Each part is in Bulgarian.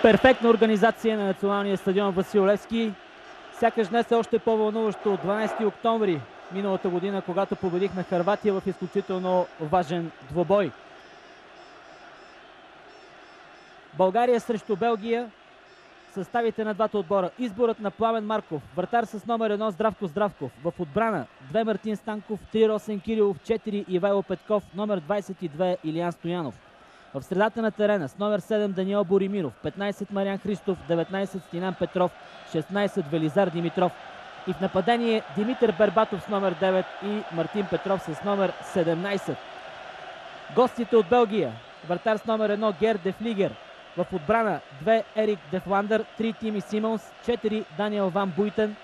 Перфектна организация на националния стадион Васил Левски. Сякаш днес е още по-вълнуващо от 12 октомври миналата година, когато победихме Хърватия в изключително важен двубой. България срещу Белгия. Съставите на двата отбора. Изборът на Пламен Марков. Вратар с номер 1 Здравко Здравков. В отбрана 2 Мартин Станков, 3 Росен Кирилов, 4 Ивайло Петков, номер 22 Илиян Стоянов. В средата на терена с номер 7 Даниел Боримиров, 15 Мариан Христов, 19 Стинан Петров, 16 Велизар Димитров. И в нападение Димитър Бербатов с номер 9 и Мартин Петров с номер 17. Гостите от Белгия. Вратар с номер 1 Гер Дефлигер. В отбрана 2 Ерик Дефландър, 3 Тими Симонс, 4 Даниел Ван Буйтен,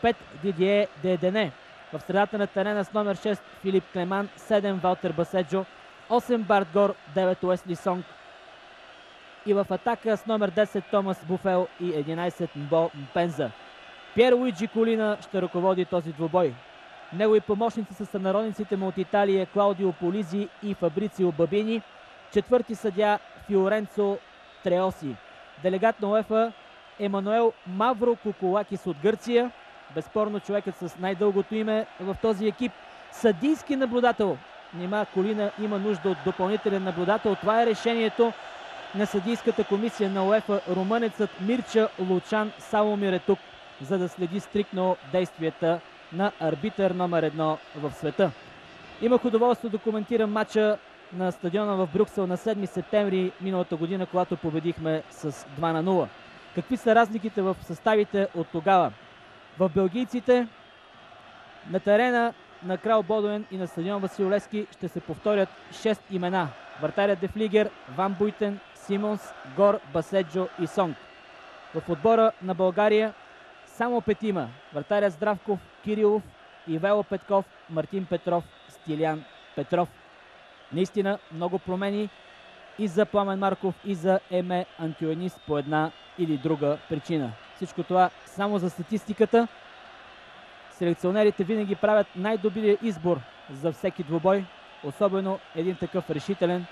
5 Дидие Дедене. В средата на терена с номер 6 Филип Клеман, 7 Валтер Баседжо, 8 Барт Гор, 9 Уесли Сонг. И в атака с номер 10 Томас Буфел и 11 Мбо Мпенза. Пьер Луиджи Колина ще ръководи този двубой. Негови помощници са сънародниците му от Италия Клаудио Полизи и Фабрицио Бабини. Четвърти съдия Фиоренцо Треоси. Делегат на УЕФА Емануел Мавро Кукулакис от Гърция. Безспорно човекът с най-дългото име в този екип. Съдийски наблюдател. Нима Колина има нужда от допълнителен наблюдател. Това е решението на съдийската комисия на УЕФА. Румънецът Мирча Лучан Саломир е тук, за да следи стриктно действията на арбитър номер 1 в света. Имах удоволствие да коментирам матча на стадиона в Брюксел на 7 септември миналата година, когато победихме с 2-0. Какви са разликите в съставите от тогава? В белгийците на терена на Крал Бодуен и на стадион Васил Левски ще се повторят 6 имена. Вратарят Дефлигер, Ван Буйтен, Симонс, Гор, Баседжо и Сонг. В отбора на България само 5. Вратарят Здравков, Кирилов, Ивайло Петков, Мартин Петров, Стилян Петров. Наистина много промени и за Пламен Марков, и за Еме Антюенис по една или друга причина. Всичко това само за статистиката. Селекционерите винаги правят най-добрия избор за всеки двубой. Особено един такъв решителен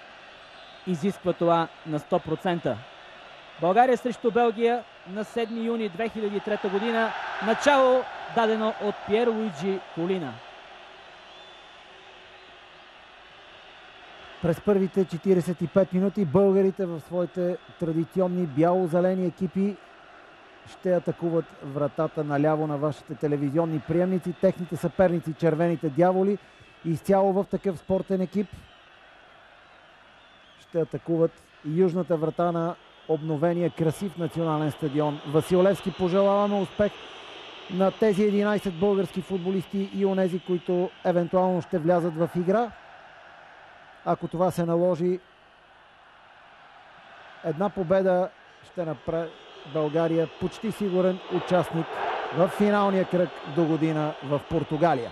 изисква това на 100%. България срещу Белгия на 7 юни 2003 година. Начало дадено от Пьер Луиджи Колина. През първите 45 минути българите в своите традиционни бяло-зелени екипи ще атакуват вратата наляво на вашите телевизионни приемници. Техните съперници, червените дяволи, изцяло в такъв спортен екип, ще атакуват южната врата на обновения красив национален стадион Васил Левски. Пожелаваме успех на тези 11 български футболисти и онези, които евентуално ще влязат в игра. Ако това се наложи, една победа ще направи България почти сигурен участник в финалния кръг до година в Португалия.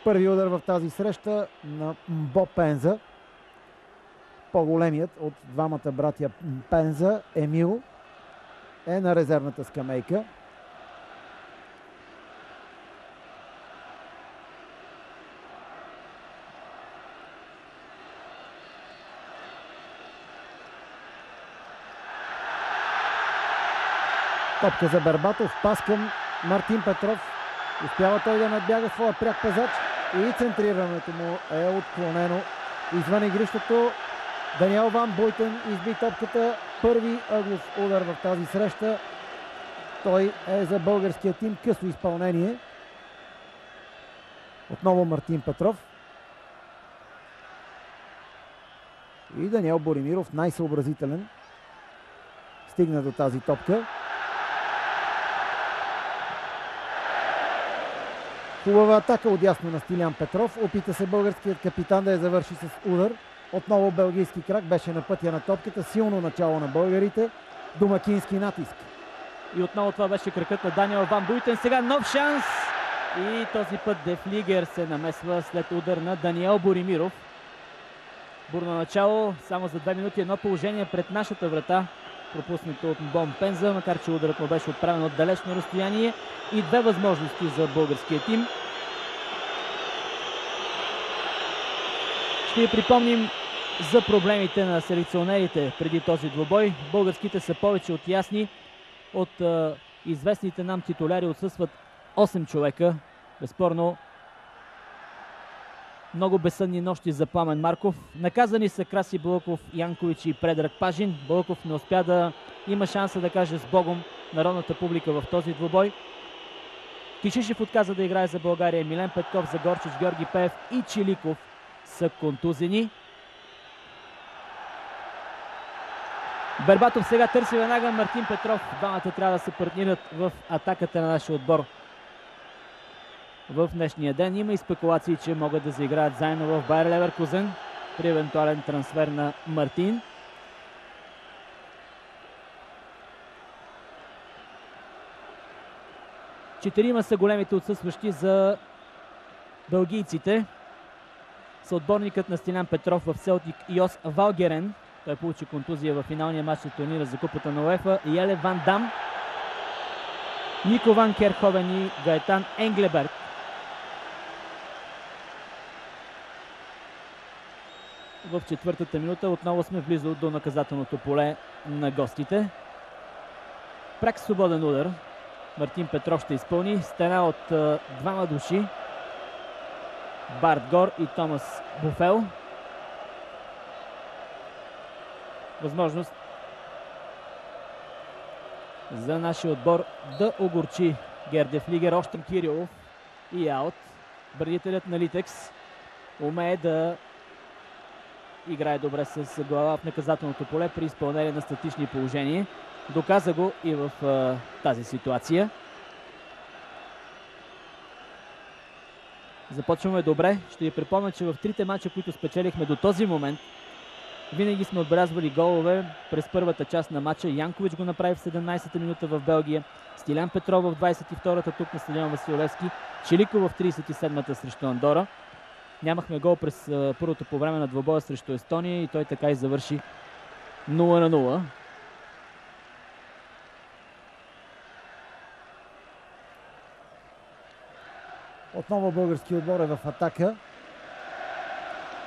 Първи удар в тази среща на Мбо Пенза. По-големият от двамата братя Пенза, Емил, е на резервната скамейка. Топка за Бербатов, пас към Мартин Петров. Успява той да надбяга своя пряк пазач и центрирането му е отклонено извън игрището. Даниел Ван Буйтен изби топката. Първи ъглов удар в тази среща. Той е за българския тим късо изпълнение. Отново Мартин Петров. И Даниел Боримиров, най-съобразителен, стигна до тази топка. Хубава атака отдясно на Стилян Петров. Опита се българският капитан да я завърши с удар. Отново белгийски крак, беше на пътя на топката. Силно начало на българите. Домакински натиск. И отново това беше кракът на Даниел Ван Буйтен. Сега нов шанс. И този път Дефлигер се намесва след удар на Даниел Боримиров. Бурно начало. Само за 2 минути едно положение пред нашата врата. Пропуснато от Мбо Мпенза, макар че ударът му беше отправен от далечно разстояние. И 2 възможности за българския тим. Ще ви припомним за проблемите на селекционерите преди този двубой. Българските са повече от ясни. От известните нам титуляри отсъстват 8 човека. Безспорно много безсънни нощи за Пламен Марков. Наказани са Краси Балъков, Янкович и Предраг Пажин. Балъков не успя да има шанса да каже с Богом народната публика в този двубой. Кишишев отказа да играе за България. Милен Петков, Загорчич, Георги Пеев и Чиликов са контузени. Бербатов сега търси веднага Мартин Петров. Двамата трябва да се партнират в атаката на нашия отбор. В днешния ден има и спекулации, че могат да заиграят заедно в Байер Леверкузен при евентуален трансфер на Мартин. Четирима са големите отсъстващи за белгийците. Съотборникът на Стилян Петров в Селтик Йос Валгерен. Той получи контузия в финалния матч на турнира за Купата на УЕФА. Еле Ван Дам, Нико Ван Керховен и Гаетан Енглеберг. В четвъртата минута отново сме близо до наказателното поле на гостите. Прак свободен удар. Мартин Петров ще изпълни. Стена от двама души. Барт Гор и Томас Буфел. Възможност за нашия отбор да огорчи Гердев Лигер. Ощрен Кирилов и аут. Бранителят на Литекс умее да играе добре с глава в наказателното поле при изпълнение на статични положения. Доказа го и в тази ситуация. Започваме добре. Ще ви припомня, че в трите мача, които спечелихме до този момент, винаги сме отбелязвали голове през първата част на матча. Янкович го направи в 17-та минута в Белгия. Стилян Петров в 22-та тук на стадион Васил Левски. Чиликов в 37-та срещу Андора. Нямахме гол през първото по време на двобоя срещу Естония и той така и завърши 0-0. Отново български отбор е в атака.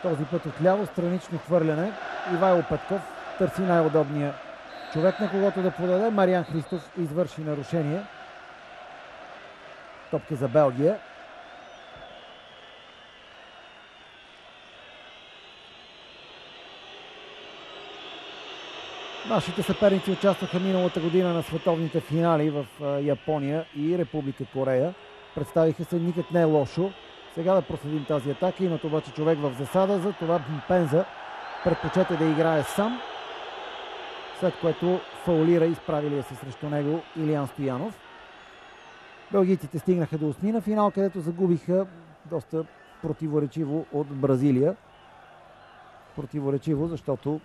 Този път отляво, странично хвърляне. Ивайло Петков търси най-удобния човек, на когото да подаде. Мариан Христов извърши нарушение. Топка за Белгия. Нашите съперници участваха миналата година на световните финали в Япония и Република Корея. Представиха се, никак не е лошо. Сега да проследим тази атака. Имат обаче човек в засада, за това Пенза предпочете да играе сам, след което фаулира изправилия се срещу него Илиян Стоянов. Белгийците стигнаха до осмина финал, където загубиха доста противоречиво от Бразилия. Противоречиво, защото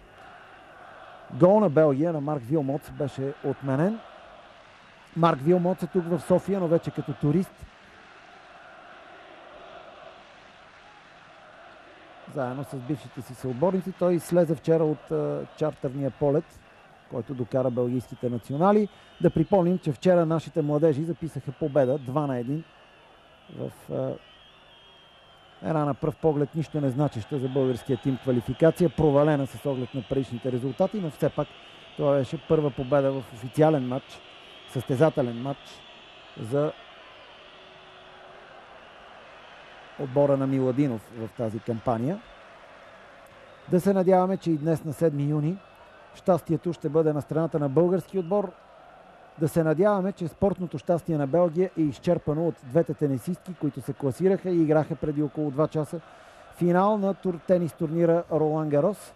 гол на Белгия на Марк Вилмотс беше отменен. Марк Вилмотс е тук в София, но вече като турист. Заедно с бившите си съотборници. Той слезе вчера от чартерния полет, който докара белгийските национали. Да припомним, че вчера нашите младежи записаха победа 2-1 в една на пръв поглед нищо не значеща за българския тим квалификация, провалена с оглед на предишните резултати, но все пак това беше първа победа в официален матч, състезателен матч за отбора на Миладинов в тази кампания. Да се надяваме, че и днес на 7 юни щастието ще бъде на страната на български отбор. Да се надяваме, че спортното щастие на Белгия е изчерпано от двете тенисистки, които се класираха и играха преди около 2 часа финал на тенис турнира Ролан Гарос.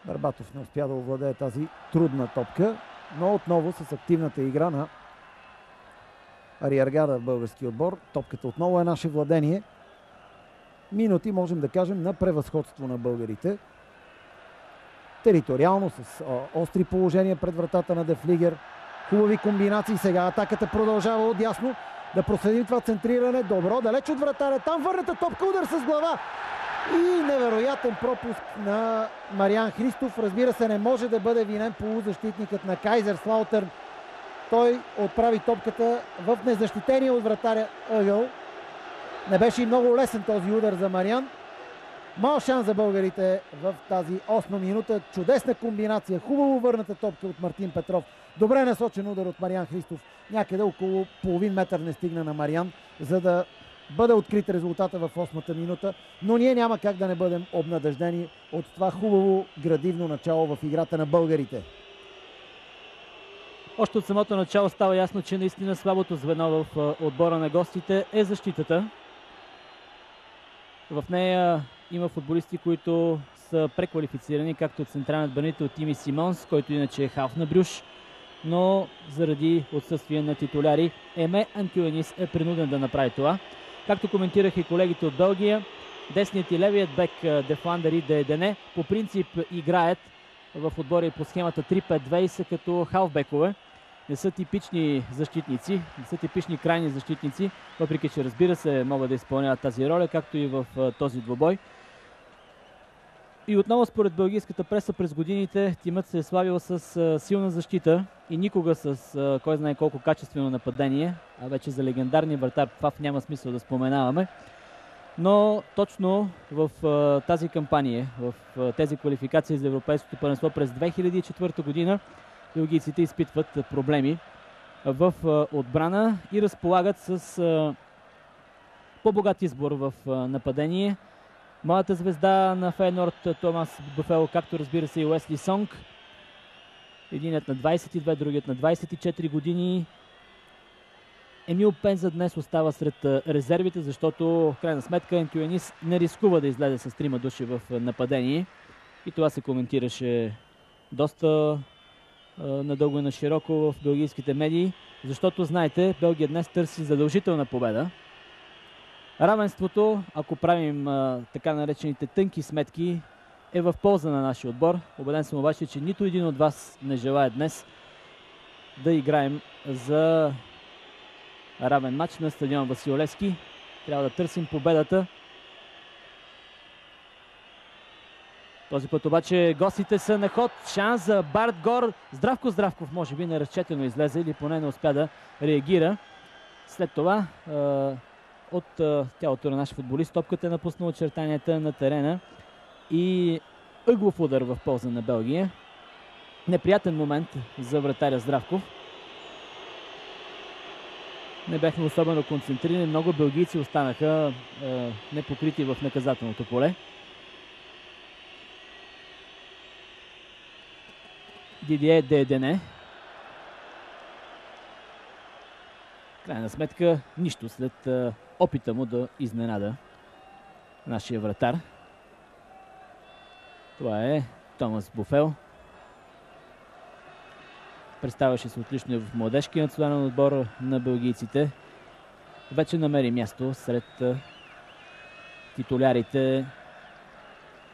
Бербатов не успя да овладее тази трудна топка, но отново с активната игра на ариергада в български отбор. Топката отново е наше владение. Минути, можем да кажем, на превъзходство на българите. Териториално, с остри положения пред вратата на Дефлигер. Хубави комбинации. Сега атаката продължава отдясно. Да проследим това центриране. Добро, далеч от вратаря. Там върната топка, удар с глава. И невероятен пропуск на Мариан Христов. Разбира се, не може да бъде винен полузащитникът на Кайзерслаутърн. той отправи топката в незащитения от вратаря ъгъл. Не беше и много лесен този удар за Мариан. Мал шанс за българите в тази 8 минута. Чудесна комбинация. Хубаво върната топка от Мартин Петров. Добре насочен удар от Мариан Христов. Някъде около половин метър не стигна на Мариан, за да бъде открит резултата в 8-та минута. Но ние няма как да не бъдем обнадеждени от това хубаво градивно начало в играта на българите. Още от самото начало става ясно, че наистина слабото звено в отбора на гостите е защитата. В нея има футболисти, които са преквалифицирани, както централният отбранител Тими Симонс, който иначе е халф на Брюш, но заради отсъствие на титуляри Еме Антюенис е принуден да направи това. Както коментираха и колегите от Белгия, десният и левият бек Дефландер и Деедене по принцип играят в отбора по схемата 3-5-2 и са като халфбекове. Не са типични защитници, не са типични крайни защитници, въпреки че разбира се могат да изпълняват тази роля, както и в този двубой. И отново според белгийската преса през годините тимът се е славил с силна защита и никога с кой знае колко качествено нападение, а вече за легендарния вратар Пфаф няма смисъл да споменаваме. Но точно в тази кампания, в тези квалификации за Европейското първенство през 2004 година, белгийците изпитват проблеми в отбрана и разполагат с по-богат избор в нападение. Младата звезда на Фейнорд Томас Буфел, както разбира се и Уесли Сонг. Единият на 22, другият на 24 години. Емил Пенза днес остава сред резервите, защото в крайна сметка Антюенис не рискува да излезе с 3 души в нападение. И това се коментираше доста надълго и на широко в белгийските медии, защото, знаете, Белгия днес търси задължителна победа. Равенството, ако правим така наречените тънки сметки, е в полза на нашия отбор. Убеден съм обаче, че нито един от вас не желая днес да играем за равен матч на стадион Васил Левски. Трябва да търсим победата. Този път обаче гостите са на ход. Шанс за Барт Гор. Здравко Здравков може би неразчетено излезе или поне не успя да реагира. След това от тялото на наш футболист топката е напуснала очертанията на терена и ъглов удар в полза на Белгия. Неприятен момент за вратаря Здравков. Не бяхме особено концентрирани. Много белгийци останаха непокрити в наказателното поле. Дидие Деедене. Крайна сметка нищо след опита му да изненада нашия вратар. Това е Томас Буфел. Представяше се отлично и в младежкия национален отбор на белгийците. Вече намери място сред титулярите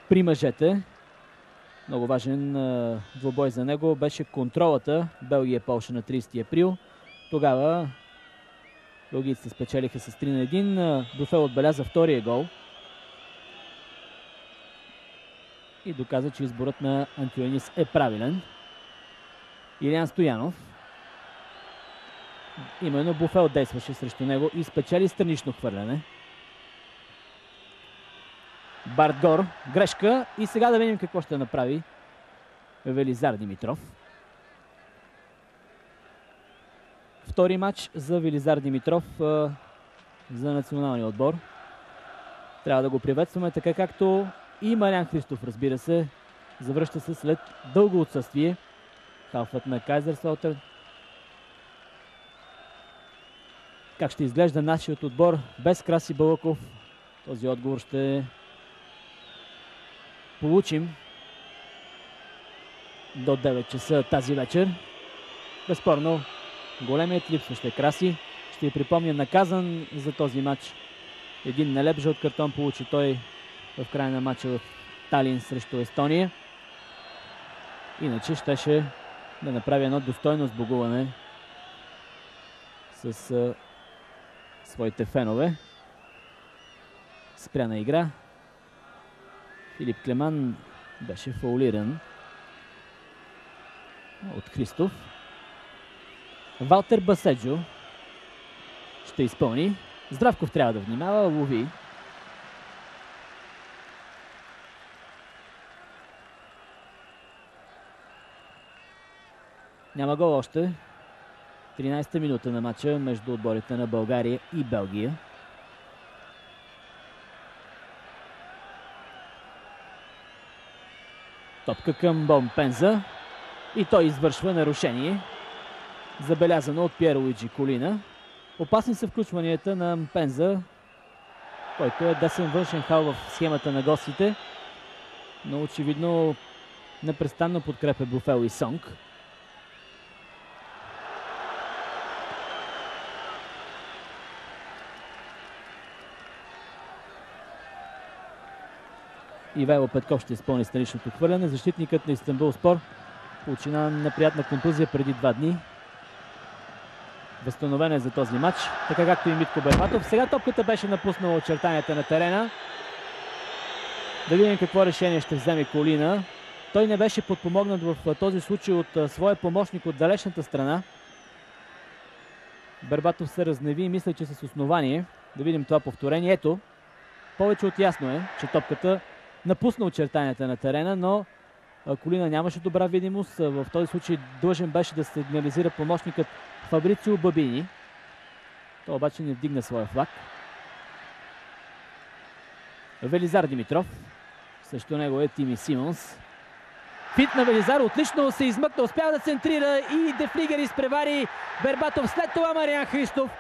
при мъжете. Много важен двубой за него беше контролата Белгия-Полша на 30 април. Тогава белгийците спечелиха с 3-1. Буфел отбеляза втория гол и доказа, че изборът на Антюенис е правилен. Илиан Стоянов. Именно Буфел действаше срещу него и спечели странично хвърляне. Барт Гор. Грешка. И сега да видим какво ще направи Велизар Димитров. Втори матч за Велизар Димитров за националния отбор. Трябва да го приветстваме, така както и Мариан Христов, разбира се. Завръща се след дълго отсъствие. Халфът на Кайзерслаутер. Как ще изглежда нашият отбор без Краси Балъков? Този отговор ще получим до 9 часа тази вечер. Безспорно, големият липсващ е Краси. Ще ви припомня, наказан за този матч. Един нелеп жълт картон получи той в края на матча в Талин срещу Естония. Иначе щеше да направи едно достойно сбогуване с своите фенове. Спряна игра. Филип Клеман беше фаулиран от Христов. Валтер Баседжо ще изпълни. Здравков трябва да внимава, лови. Няма гол още. 13-та минута на матча между отборите на България и Белгия. Топка към Бомпенза и той извършва нарушение. Забелязано от Пьер Луиджи Колина. Опасни са включванията на Мпенза, който е десен външен хал в схемата на гостите, но очевидно непрестанно подкрепя Буфел и Сонг. Ивайло Петков ще изпълни страничното хвърляне. Защитникът на Истанбулспор получи неприятна контузия преди 2 дни. Възстановен е за този матч, така както и Митко Бербатов. Сега топката беше напуснала очертанията на терена. Да видим какво решение ще вземе Колина. Той не беше подпомогнат в този случай от своя помощник от далечната страна. Бербатов се разневи и мисля, че с основание. Да видим това повторение. Ето, повече от ясно е, че топката напусна очертанията на терена, но Колина нямаше добра видимост. В този случай длъжен беше да сигнализира помощникът Фабрицио Бабини. Той обаче не вдигна своя флаг. Велизар Димитров. Срещу него е Тими Симонс. Фит на Велизар. Отлично се измъкна. Успява да центрира и Де Флигер изпревари Бербатов. След това Мариан Христов.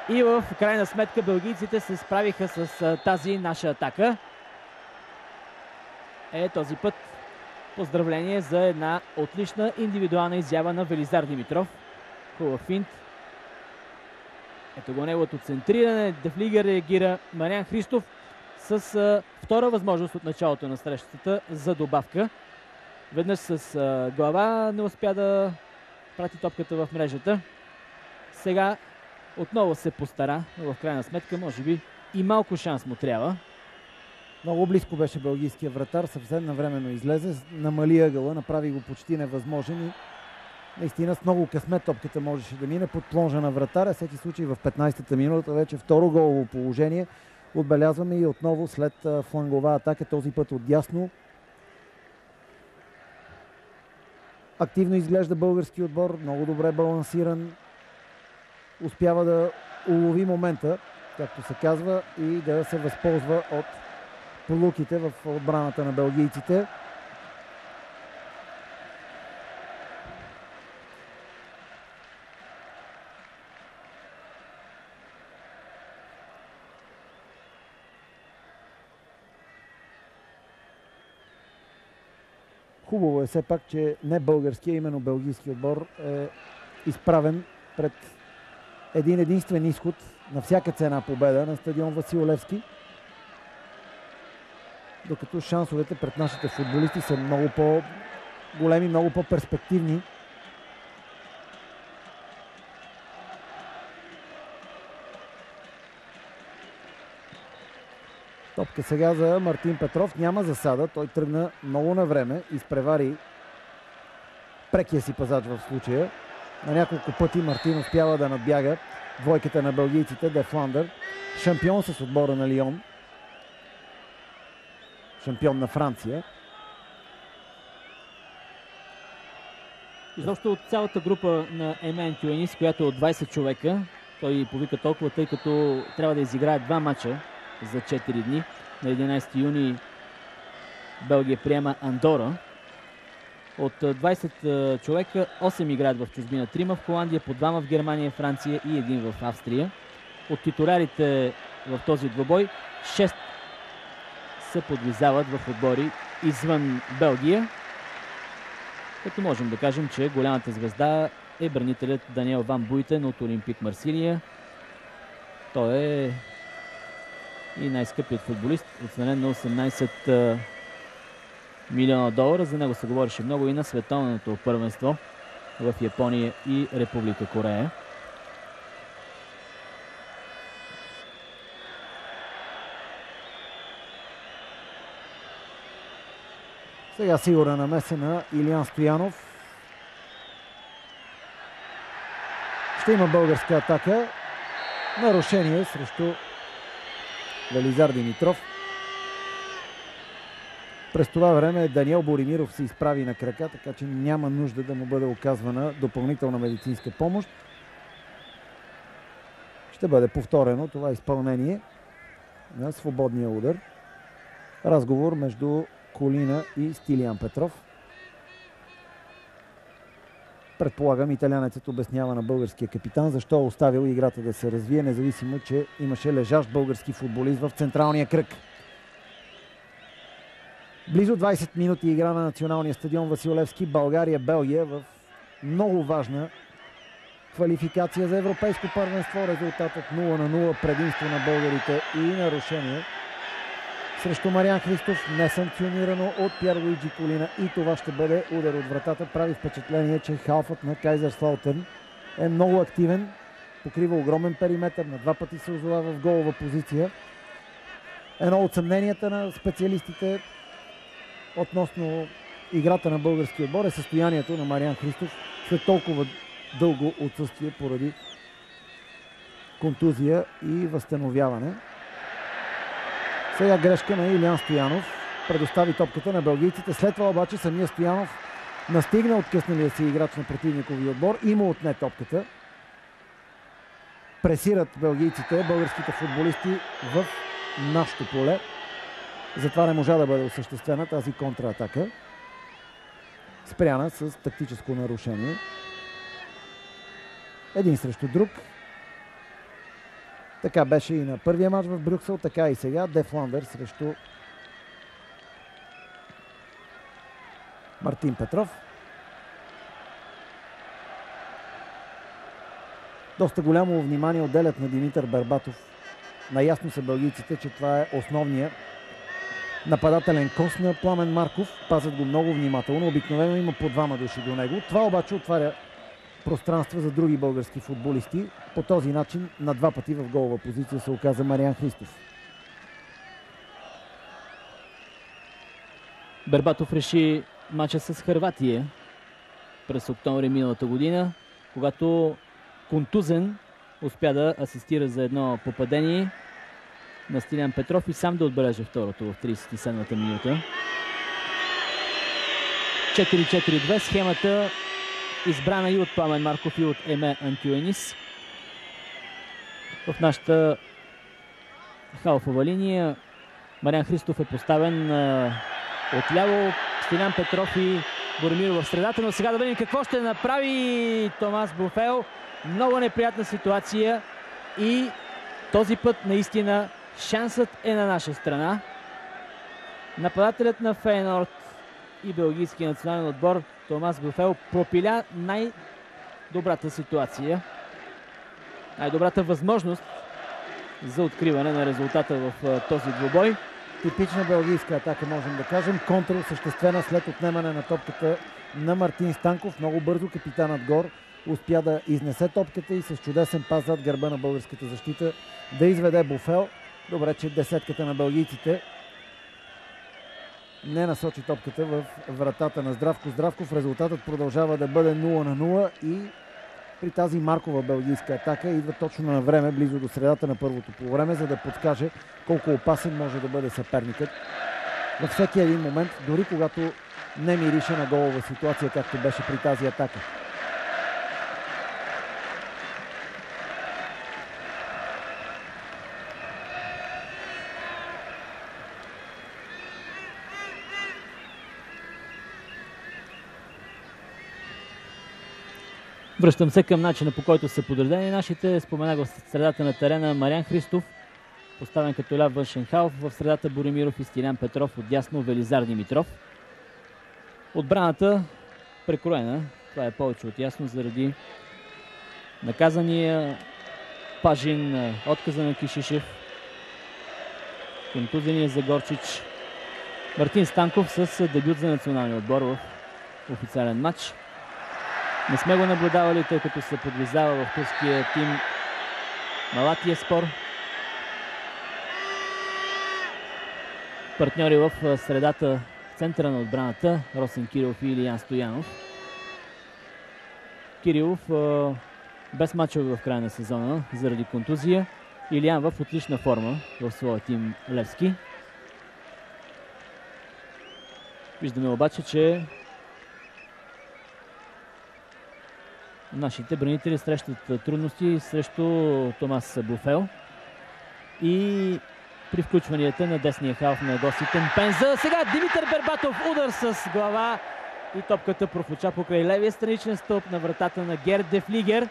И в крайна сметка белгийците се справиха с тази наша атака. Този път поздравление за една отлична индивидуална изява на Велизар Димитров. Хубав финт. Ето го неговото центриране. Де Флигер реагира. Мариан Христов с втора възможност от началото на срещата за добавка. Веднъж с глава не успя да прати топката в мрежата. Сега отново се постара, но в крайна сметка може би и малко шанс му трябва. Много близко беше белгийския вратар, съвсем навременно излезе, намали ъгъла, направи го почти невъзможен и наистина с много късмет топката можеше да мине под плонжа на вратаря. Всеки случай в 15-та минута вече второ голово положение. Отбелязваме и отново след флангова атака, този път отдясно. Активно изглежда български отбор, много добре балансиран. Успява да улови момента, както се казва, и да се възползва от пролуките в отбраната на белгийците. Хубаво е все пак, че не българския, именно белгийски отбор е изправен пред един единствен изход на всяка цена победа на стадион Васил Левски. Докато шансовете пред нашите футболисти са много по-големи, много по-перспективни. Топка сега за Мартин Петров. Няма засада. Той тръгна много на време. Изпревари прекия си пазач в случая. На няколко пъти Мартин успява да надбяга двойката на белгийците. Де Фландър. Шампион с отбора на Лион. Шампион на Франция. Изобщо от цялата група на Емен Тюенис, която е от 20 човека, той повика толкова, тъй като трябва да изиграе 2 мача за 4 дни. На 11 юни Белгия приема Андора. От 20 човека 8 играят в чужбина, 3 в Холандия, по 2 в Германия, Франция и 1 в Австрия. От титулярите в този двобой 6 се подвизават в отбори извън Белгия. Като можем да кажем, че голямата звезда е бранителят Даниел Ван Буйтен от Олимпик Марсилия. Той е и най-скъпият футболист, оценен на 18 милиона долара. За него се говореше много и на световното първенство в Япония и Република Корея. Сега сигурна намеса на Илиян Стоянов. Ще има българска атака. Нарушение срещу Велизар Димитров. През това време Даниел Боримиров се изправи на крака, така че няма нужда да му бъде оказвана допълнителна медицинска помощ. Ще бъде повторено това изпълнение на свободния удар. Разговор между Колина и Стилиян Петров. Предполагам, италянецът обяснява на българския капитан защо е оставил играта да се развие, независимо, че имаше лежащ български футболист в централния кръг. Близо 20 минути игра на националния стадион Васил Левски. България-Белгия в много важна квалификация за европейско първенство. Резултатът 0-0, предимство на българите и нарушение срещу Мариан Христов, несанкционирано от Пьерлуиджи Колина, и това ще бъде удар от вратата. Прави впечатление, че халфът на Кайзерслаутърн е много активен, покрива огромен периметър, на два пъти се озова в голова позиция. Едно от съмненията на специалистите относно играта на българския отбор е състоянието на Мариан Христов след толкова дълго отсъствие поради контузия и възстановяване. Сега грешка на Илиян Стоянов. Предостави топката на белгийците. След това обаче самия Стоянов настигна откъсналия си играч на противниковия отбор и му отне топката. Пресират белгийците, българските футболисти в нашото поле. Затова не можа да бъде осъществена тази контратака. Спряна с тактическо нарушение. Един срещу друг. Така беше и на първия матч в Брюксел, така и сега. Де Фландър срещу Мартин Петров. Доста голямо внимание отделят на Димитър Бербатов. Наясно са белгийците, че това е основният нападателен кост на Пламен Марков. Пазят го много внимателно. Обикновено има по двама души до него. Това обаче отваря пространства за други български футболисти. По този начин на два пъти в голова позиция се оказа Мариан Христов. Бербатов реши мача с Хърватия през октомври миналата година, когато контузен успя да асистира за едно попадение на Стилиян Петров и сам да отбележи второто в 37-та минута. 4-4-2 схемата, избрана и от Пламен Марков и от Еме Антюенис. В нашата халфова линия Мариан Христов е поставен отляво, Стилиян Петров и Боримиров в средата, но сега да видим какво ще направи Томас Буфел. Много неприятна ситуация и този път наистина шансът е на наша страна. Нападателят на Фейнорд и белгийския национален отбор Томас Буфел пропиля най-добрата ситуация, най-добрата възможност за откриване на резултата в този двубой. Типична белгийска атака, можем да кажем. Контра осъществена след отнемане на топката на Мартин Станков. Много бързо капитанът Гор успя да изнесе топката и с чудесен пас зад гърба на българската защита да изведе Буфел. Добре, че десетката на белгийците не насочи топката в вратата на Здравко Здравков. Резултатът продължава да бъде 0-0 и при тази Маркова белгийска атака идва точно на време, близо до средата на първото полувреме, за да подскаже колко опасен може да бъде съперникът във всеки един момент, дори когато не мирише на голова ситуация, както беше при тази атака. Връщам се към начина, по който са подредени нашите. Споменах в средата на терена Мариан Христов, поставен като ляв външен халф. В средата Боримиров и Стилиян Петров, отдясно Велизар Димитров. Отбраната прекроена. Това е повече от ясно заради наказания Пажин, отказа на Кишишев, контузения за Горчич. Мартин Станков с дебют за националния отбор в официален матч. Не сме го наблюдавали, тъй като се подвизава в турския тим Малатия Спор. Партньори в средата, в центъра на отбраната, Росен Кирилов и Илиян Стоянов. Кирилов без мачове в края на сезона заради контузия. Илиян в отлична форма в своя тим Левски. Виждаме обаче, че нашите бранители срещат трудности срещу Томас Буфел. И при включванията на десния халф на гостите Мпенза. Сега Димитър Бербатов, удар с глава и топката профуча покрай левия страничен стълб на вратата на Герд де Флигер.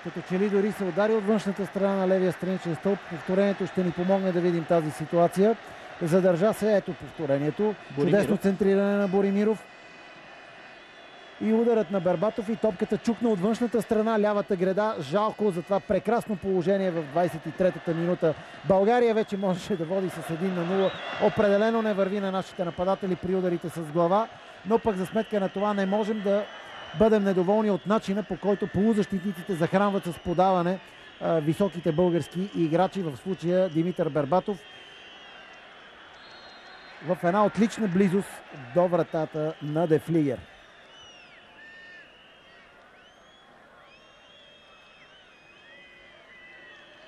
Като че ли дори се удари от външната страна на левия страничен стълб. Повторението ще ни помогне да видим тази ситуация. Задържа се, ето повторението. Чудесно центриране на Боримиров. И ударът на Бербатов и топката чукна от външната страна, лявата греда. Жалко за това прекрасно положение в 23-та минута. България вече можеше да води с 1-0. Определено не върви на нашите нападатели при ударите с глава, но пък за сметка на това не можем да бъдем недоволни от начина, по който полузащитниците захранват с подаване високите български играчи, в случая Димитър Бербатов, в една отлична близост до вратата на де Флигер.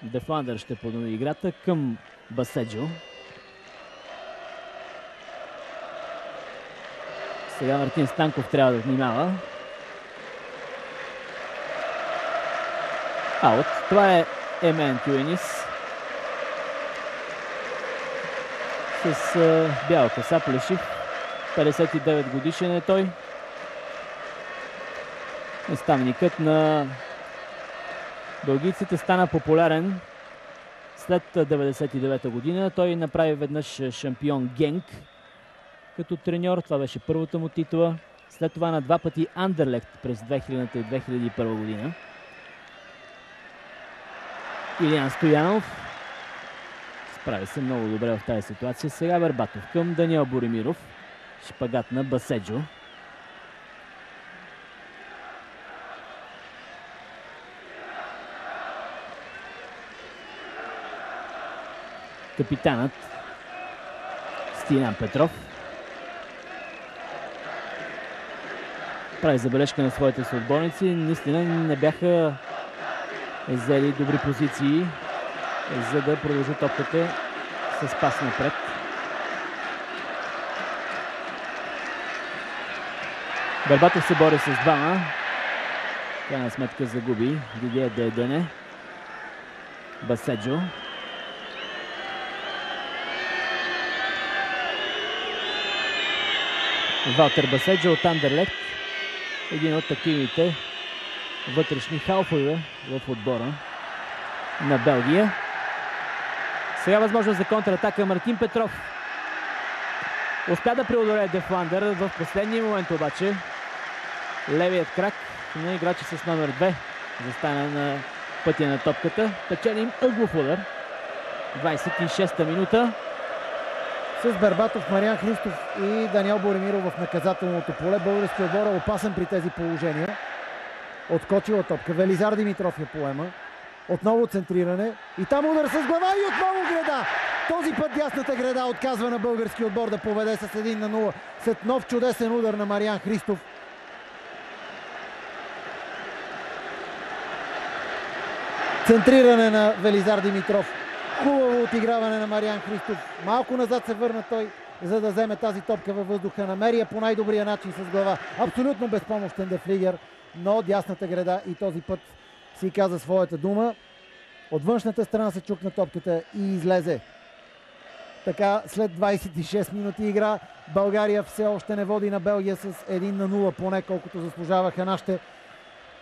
Дефландър ще поднови играта към Баседжо. Сега Мартин Станков трябва да внимава. Аут. Това е Емен Тюенис. С бяла коса, плешив. 59 годишен е той. Наставникът на белгийците стана популярен след 99-та година. Той направи веднъж шампион Генк като треньор. Това беше първата му титла. След това на два пъти Андерлехт през 2000 и 2001 година. Илиян Стоянов справи се много добре в тази ситуация. Сега Бербатов към Даниел Боримиров. Шпагат на Баседжо. Капитанът Стилян Петров прави забележка на своите съотборници. Наистина не бяха взели добри позиции, за да продължи топката с пас напред. Бербатов се бори с двама. Крайна сметка загуби Дидие Дейдене. Баседжо. Валтер Баседжо от Андерлехт. Един от активните вътрешни халфове в отбора на Белгия. Сега възможност за контратака Мартин Петров. Успя да преодолее Дефландър в последния момент обаче. Левият крак на играча с номер 2 застана на пътя на топката. Печелим ъглов удар. 26-та минута. С Бербатов, Мариан Христов и Даниел Боримиров в наказателното поле. Българският отбор е опасен при тези положения. Отскочила топка. Велизар Димитров я поема. Отново центриране. И там удар с глава и отново греда. Този път дясната греда отказва на българския отбор да поведе с 1-0 след нов чудесен удар на Мариан Христов. Центриране на Велизар Димитров. Хубаво отиграване на Мариан Христов. Малко назад се върна той, за да вземе тази топка във въздуха. Намери я по най-добрия начин с глава. Абсолютно безпомощен де Флигер, но дясната греда и този път си каза своята дума. От външната страна се чукна топката и излезе. Така, след 26 минути игра, България все още не води на Белгия с 1-0, поне колкото заслужаваха нашите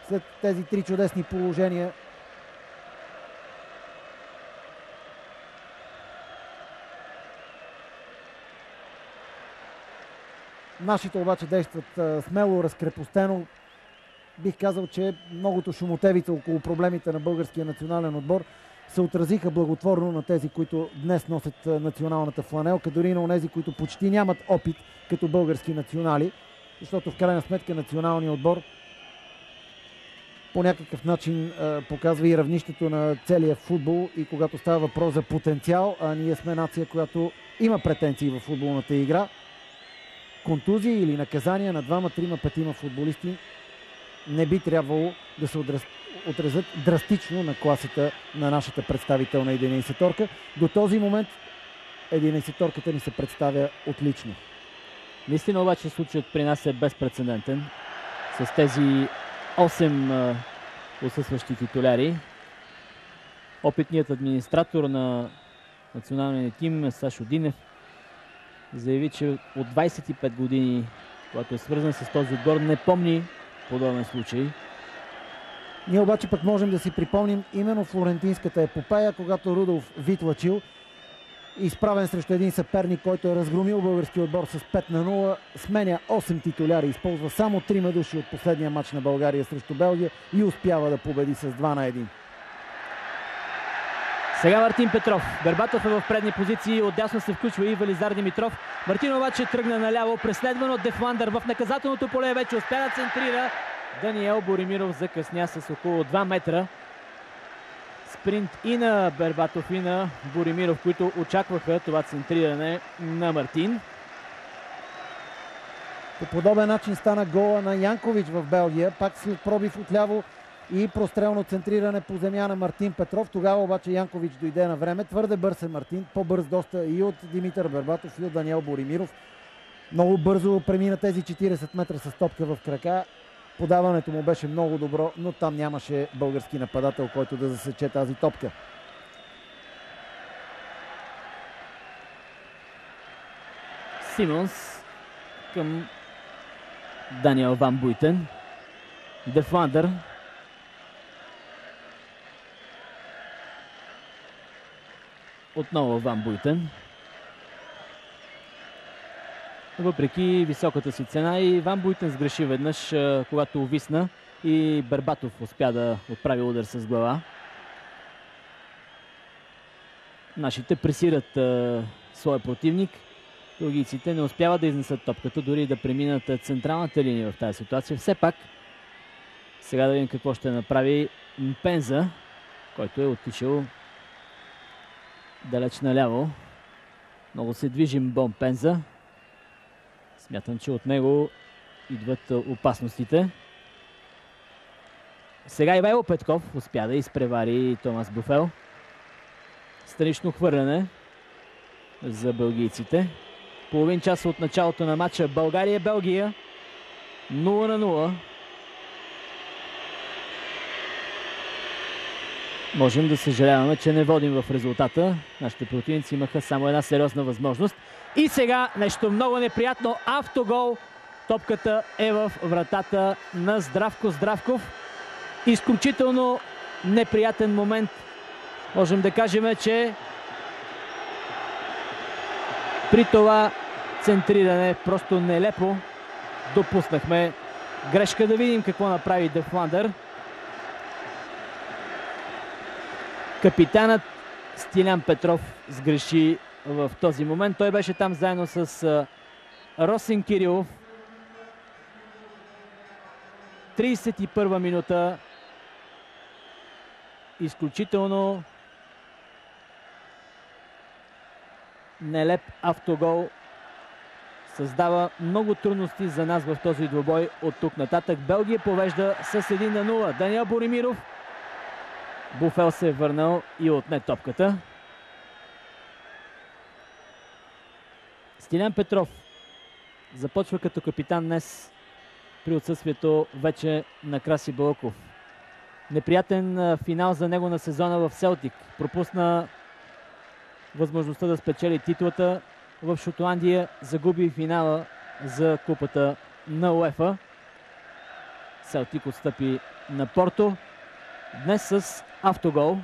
след тези три чудесни положения. Нашите обаче действат смело, разкрепостено. Бих казал, че многото шумотевица около проблемите на българския национален отбор се отразиха благотворно на тези, които днес носят националната фланелка, дори и на онези, които почти нямат опит като български национали, защото в крайна сметка националният отбор по някакъв начин показва и равнището на целия футбол, и когато става въпрос за потенциал, а ние сме нация, която има претенции в футболната игра. Контузии или наказания на 2, 3, 5 футболисти не би трябвало да се отразят драстично на класата на нашата представителна 11-торка. До този момент 11-торката ни се представя отлично. Наистина обаче случаят при нас е безпрецедентен. С тези 8 отсъстващи титуляри. Опитният администратор на националния тим Сашо Динев заяви, че от 25 години, когато е свързан с този отбор, не помни подобен случай. Ние обаче пък можем да си припомним именно флорентинската епопея, когато Рудолф Витлачил, изправен срещу един съперник, който е разгромил българския отбор с 5-0, сменя 8 титуляри, използва само 3 души от последния матч на България срещу Белгия и успява да победи с 2-1. Сега Мартин Петров. Бербатов е в предни позиции, отдясно се включва и Велизар Димитров. Мартин обаче тръгна наляво, преследван от Дефландър в наказателното поле, вече успя да центрира. Даниел Боримиров закъсня с около 2 метра. Спринт и на Бербатов, и на Боримиров, които очакваха това центриране на Мартин. По подобен начин стана гола на Янкович в Белгия, пак след пробив отляво и прострелно центриране по земя на Мартин Петров. Тогава обаче Янкович дойде на време. Твърде бърз е Мартин, по-бърз доста и от Димитър Бербатов, и от Даниел Боримиров. Много бързо премина тези 40 метра с топка в крака. Подаването му беше много добро, но там нямаше български нападател, който да засече тази топка. Симонс към Даниел Ван Буйтен. Дефландър. Отново Ван Буйтен. Въпреки високата си цена и Ван Буйтен сгреши веднъж, когато увисна и Бербатов успя да отправи удар с глава. Нашите пресират своя противник. Белгийците не успяват да изнесат топката, дори да преминат централната линия в тази ситуация. Все пак, сега да видим какво ще направи Мпенза, който е отишъл далеч наляво. Много се движи Мпенза. Смятам, че от него идват опасностите. Сега Ивайло Петков успя да изпревари Томас Буфел. Странично хвърляне за белгийците. Половин час от началото на матча България-Белгия. 0-0. Можем да съжаляваме, че не водим в резултата. Нашите противници имаха само една сериозна възможност. И сега нещо много неприятно. Автогол. Топката е в вратата на Здравко Здравков. Изключително неприятен момент. Можем да кажем, че при това центриране просто нелепо допуснахме грешка. Да видим какво направи Дефландър. Капитанът Стилян Петров сгреши в този момент. Той беше там заедно с Росен Кирилов. 31 минута. Изключително нелеп автогол. Създава много трудности за нас в този двубой от тук нататък. Белгия повежда с 1-0. Даниел Боримиров. Буфел се е върнал и отне топката. Стилян Петров започва като капитан днес при отсъствието вече на Краси Балъков. Неприятен финал за него на сезона в Селтик. Пропусна възможността да спечели титлата в Шотландия. Загуби финала за купата на УЕФА. Селтик отстъпи на Порто. Днес с автогол.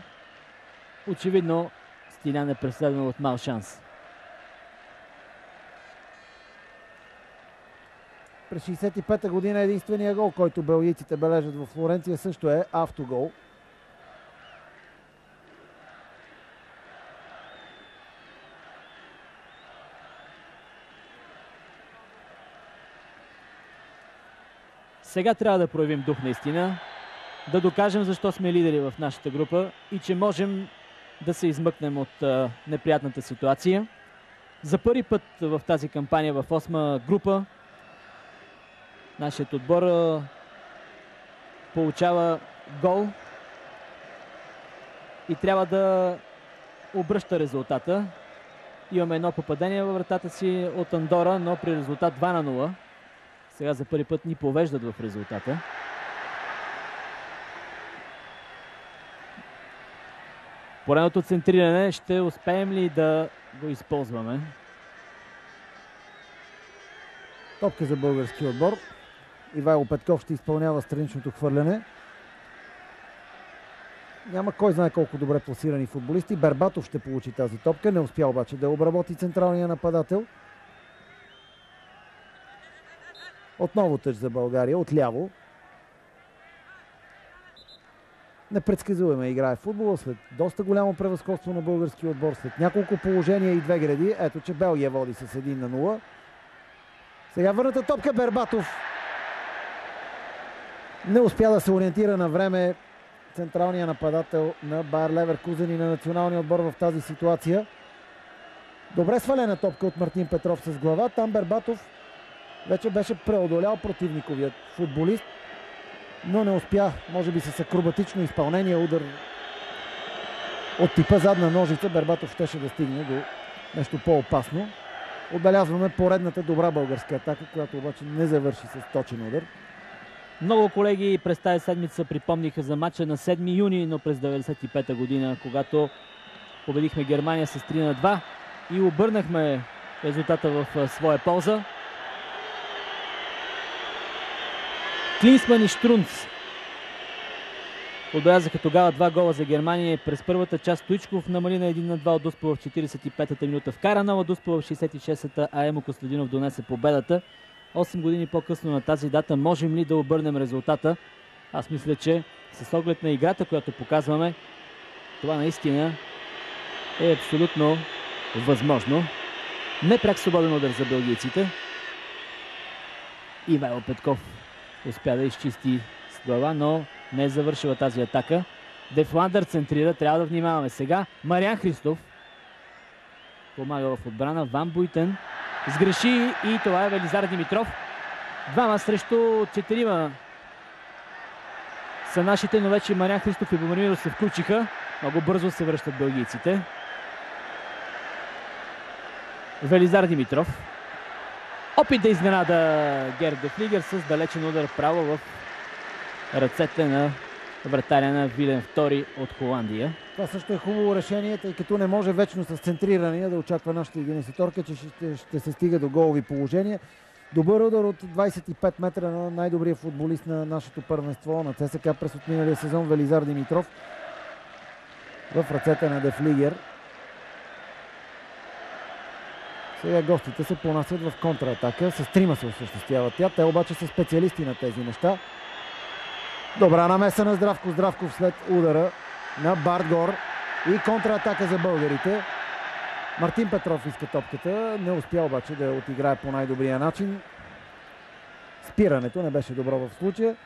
Очевидно Стилян е преследван от мал шанс. През 65-та година единствения гол, който белгийците бележат в Флоренция, също е автогол. Сега трябва да проявим дух наистина, да докажем защо сме лидери в нашата група и че можем да се измъкнем от неприятната ситуация. За първи път в тази кампания в 8-ма група нашият отбор получава гол и трябва да обръща резултата. Имаме едно попадение във вратата си от Андора, но при резултат 2-0. Сега за първи път ни повеждат в резултата. Поредното центриране, ще успеем ли да го използваме? Топка за българския отбор. Ивайло Петков ще изпълнява страничното хвърляне. Няма кой знае колко добре пласирани футболисти. Бербатов ще получи тази топка. Не успя обаче да обработи централния нападател. Отново тъч за България. Отляво. Непредсказуемо играе футбола след доста голямо превъзходство на българския отбор. След няколко положения и две гради. Ето, че Белгия води с 1-0. Сега върната топка Бербатов. Не успя да се ориентира на време централния нападател на Байер Леверкузен и на националния отбор в тази ситуация. Добре свалена топка от Мартин Петров с глава. Там Бербатов вече беше преодолял противниковият футболист, но не успя, може би с акробатично изпълнение, удар от типа задна ножица. Бербатов щеше да стигне до нещо по-опасно. Отбелязваме поредната добра българска атака, която обаче не завърши с точен удар. Много колеги през тази седмица припомниха за матча на 7 юни, но през 1995 година, когато победихме Германия с 3-2 и обърнахме резултата в своя полза. Клинсман и Штрунц отбелязаха тогава 2 гола за Германия. През първата част Стоичков намали на 1-2 от Дуспа в 45-та минута. Вкара нова Дуспа в 66-та, а Емо Костадинов донесе победата. 8 години по-късно на тази дата можем ли да обърнем резултата? Аз мисля, че с оглед на играта, която показваме, това наистина е абсолютно възможно. Непряк свободен удар за белгийците. Ивайло Петков успя да изчисти с глава, но не е завършила тази атака. Дефландър центрира, трябва да внимаваме сега. Мариан Христов помага в отбрана. Ван Буйтен сгреши и това е Велизар Димитров. 2 срещу 4 са нашите, но вече Мариан Христов и Бомирмиро се включиха. Много бързо се връщат белгийците. Велизар Димитров. Опит да изненада Герд де Флигер с далечен удар право в ръцете на вратаря на Вилен II от Холандия. Това също е хубаво решение, тъй като не може вечно с центрирания да очаква нашата 11-торка, че ще се стига до голови положения. Добър удар от 25 метра на най-добрия футболист на нашето първенство на ЦСКА през отминалия сезон Велизар Димитров в ръцете на де Флигер. Сега гостите се понасят в контратака. С 3 се осъществява тя. Те обаче са специалисти на тези неща. Добра намеса на Здравко Здравков след удара на Бартгор и контратака за българите. Мартин Петров иска топката. Не успя обаче да я отиграе по най-добрия начин. Спирането не беше добро в случая.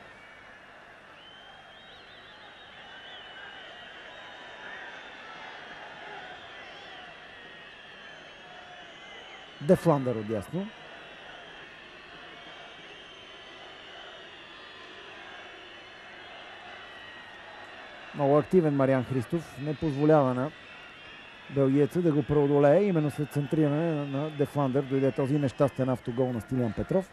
Дефландър отдясно. Много активен Мариан Христов. Не позволява на белгиеца да го преодолее. Именно след центриране на Дефландър дойде този нещастен автогол на Стилян Петров.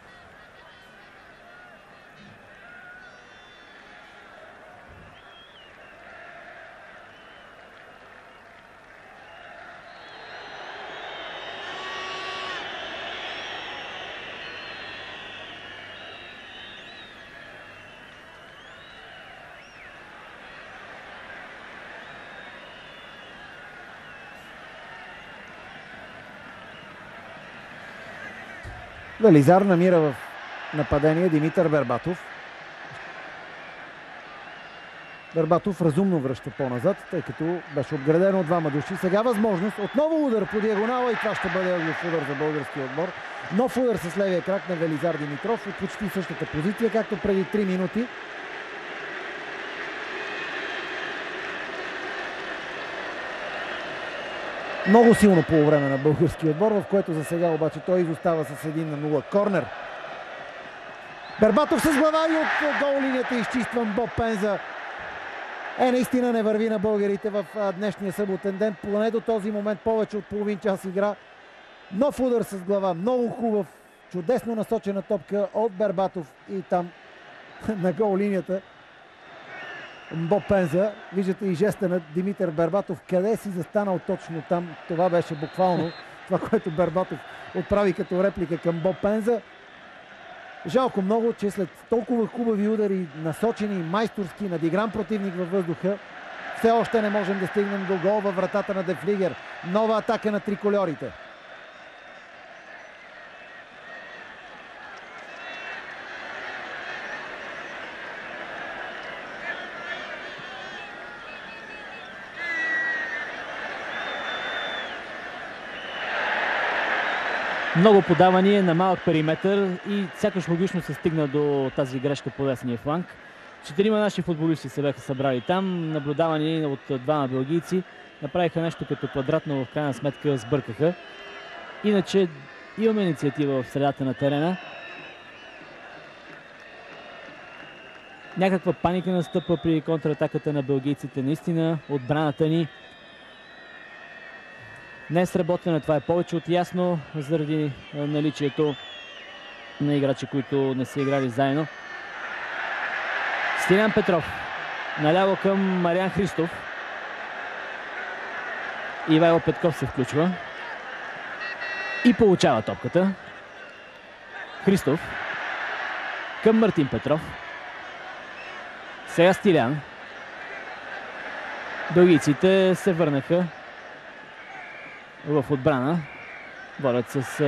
Велизар намира в нападение Димитър Бербатов. Бербатов разумно връща по-назад, тъй като беше обградено от 2 души. Сега възможност. Отново удар по диагонала и това ще бъде ъглов удар за българския отбор. Нов удар с левия крак на Велизар Димитров от почти същата позиция, както преди 3 минути. Много силно полувреме на българския отбор, в което за сега обаче той изостава с 1-0. Корнер Бербатов с глава и от гол линията изчистван Боб Пенза. Наистина не върви на българите в днешния съботен ден. Поне до този момент повече от половин час игра. Нов удар с глава, много хубав, чудесно насочена топка от Бербатов и там на гол линията Боб Пенза. Виждате и жеста на Димитър Бербатов. Къде си застанал точно там? Това беше буквално това, което Бербатов отправи като реплика към Боб Пенза. Жалко много, че след толкова хубави удари, насочени майсторски, надигран противник във въздуха, все още не можем да стигнем до гол във вратата на Де Флигер. Нова атака на трикольорите. Много подавания на малък периметър и сякаш логично се стигна до тази грешка по лесния фланг. 4 наши футболисти се бяха събрали там, наблюдавани от двама белгийци. Направиха нещо като квадрат, но в крайна сметка сбъркаха. Иначе имаме инициатива в средата на терена. Някаква паника настъпва при контратаката на белгийците. Наистина отбраната ни не е сработена, това е повече от ясно, заради наличието на играчи, които не са играли заедно. Стилян Петров наляво към Мариан Христов. Ивайло Петков се включва и получава топката. Христов към Мартин Петров. Сега Стилян. белгийците се върнаха в отбрана. Водят с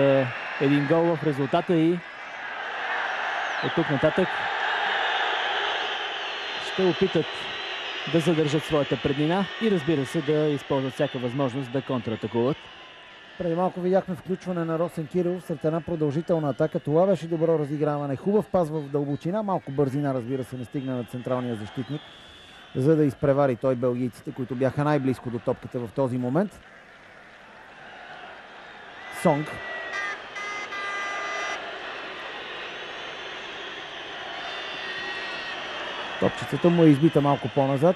един гол в резултата и от тук нататък ще опитат да задържат своята преднина и разбира се да използват всяка възможност да контратакуват. Преди малко видяхме включване на Росен Кирилов след една продължителна атака. Това беше добро разиграване. Хубав пас в дълбочина. Малко бързина, разбира се, не стигна на централния защитник, за да изпревари той белгийците, които бяха най-близко до топката в този момент. Сонг. Топчицата му е избита малко по-назад.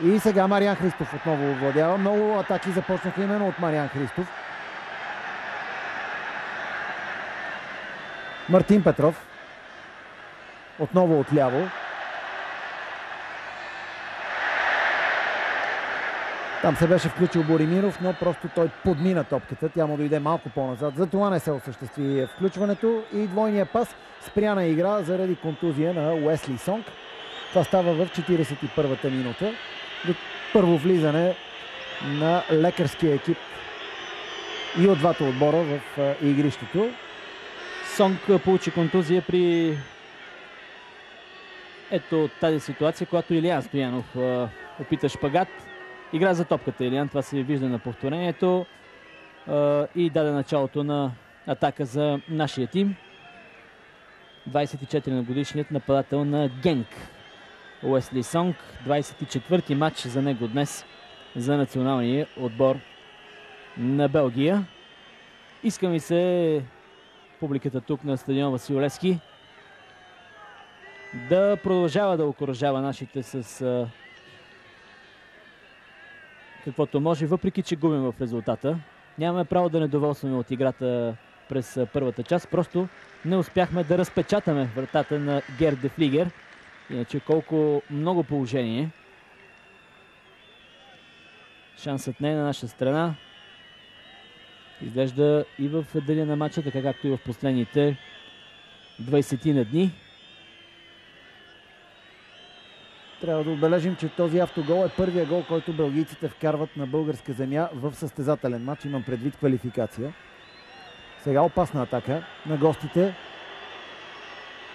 И сега Мариан Христов отново овладява. Много атаки започнаха именно от Мариан Христов. Мартин Петров. Отново отляво. Там се беше включил Боримиров, но просто той подмина топката. Тя му дойде малко по-назад. Затова не се осъществи включването. И двойния пас спряна игра заради контузия на Уесли Сонг. Това става в 41-та минута. Първо влизане на лекарския екип и от двата отбора в игрището. Сонг получи контузия при ето тази ситуация, когато Илиян Стоянов опита шпагат. Игра за топката Илиян, това се вижда на повторението и даде началото на атака за нашия тим. 24 на годишният нападател на Генк. Уесли Сонг, 24-ти матч за него днес за националния отбор на Белгия. Иска ми се публиката тук на стадион Васил Левски да продължава да окуражава нашите с каквото може, въпреки че губим в резултата. Нямаме право да недоволстваме от играта през първата част. Просто не успяхме да разпечатаме вратата на Герд Де Флигер. Иначе колко много положение. Шансът не е на наша страна. Изглежда и в деня на матча, така както и в последните 20 на дни. Трябва да отбележим, че този автогол е първия гол, който белгийците вкарват на българска земя в състезателен матч. Имам предвид квалификация. Сега опасна атака на гостите.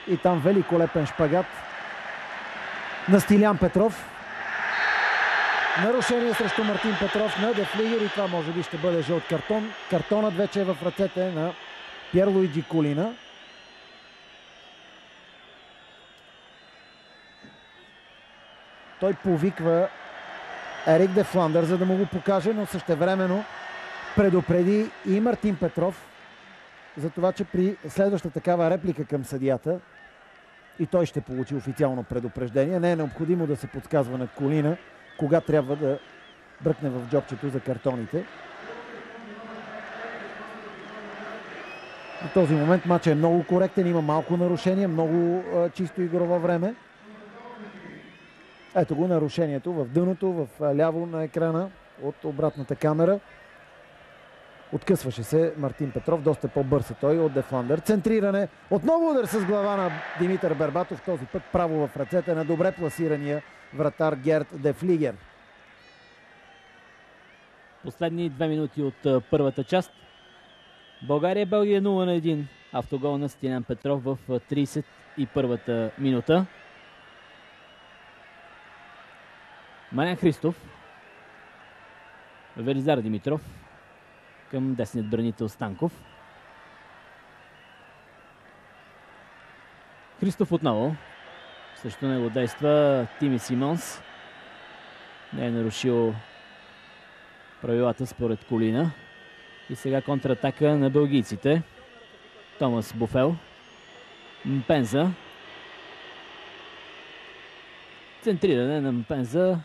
И там великолепен шпагат на Стилян Петров. Нарушение срещу Мартин Петров на Де Флигер и това може би ще бъде жълт картон. Картонът вече е в ръцете на Пьер Луиджи Колина. Той повиква Ерик Де Фландър, за да му го покаже, но същевременно предупреди и Мартин Петров за това, че при следваща такава реплика към съдията и той ще получи официално предупреждение. Не е необходимо да се подсказва на Колина кога трябва да бръкне в джобчето за картоните. До този момент матчът е много коректен, има малко нарушение, много чисто игрово време. Ето го нарушението в дъното, в ляво на екрана от обратната камера. Откъсваше се Мартин Петров, доста по-бърз е той от Дефландер. Центриране, отново удар с глава на Димитър Бербатов, този път право в ръцете на добре пласирания вратар Герт Дефлигер. Последни 2 минути от първата част. България-Белгия 0-1. Автогол на Стилян Петров в 31-та минута. Мариан Христов. Велизар Димитров към десният бранител Станков. Христов отново. Също него действа Тими Симонс. Не е нарушил правилата според Колина. И сега контратака на белгийците. Томас Буфел. Мпенза. Центриране на Мпенза.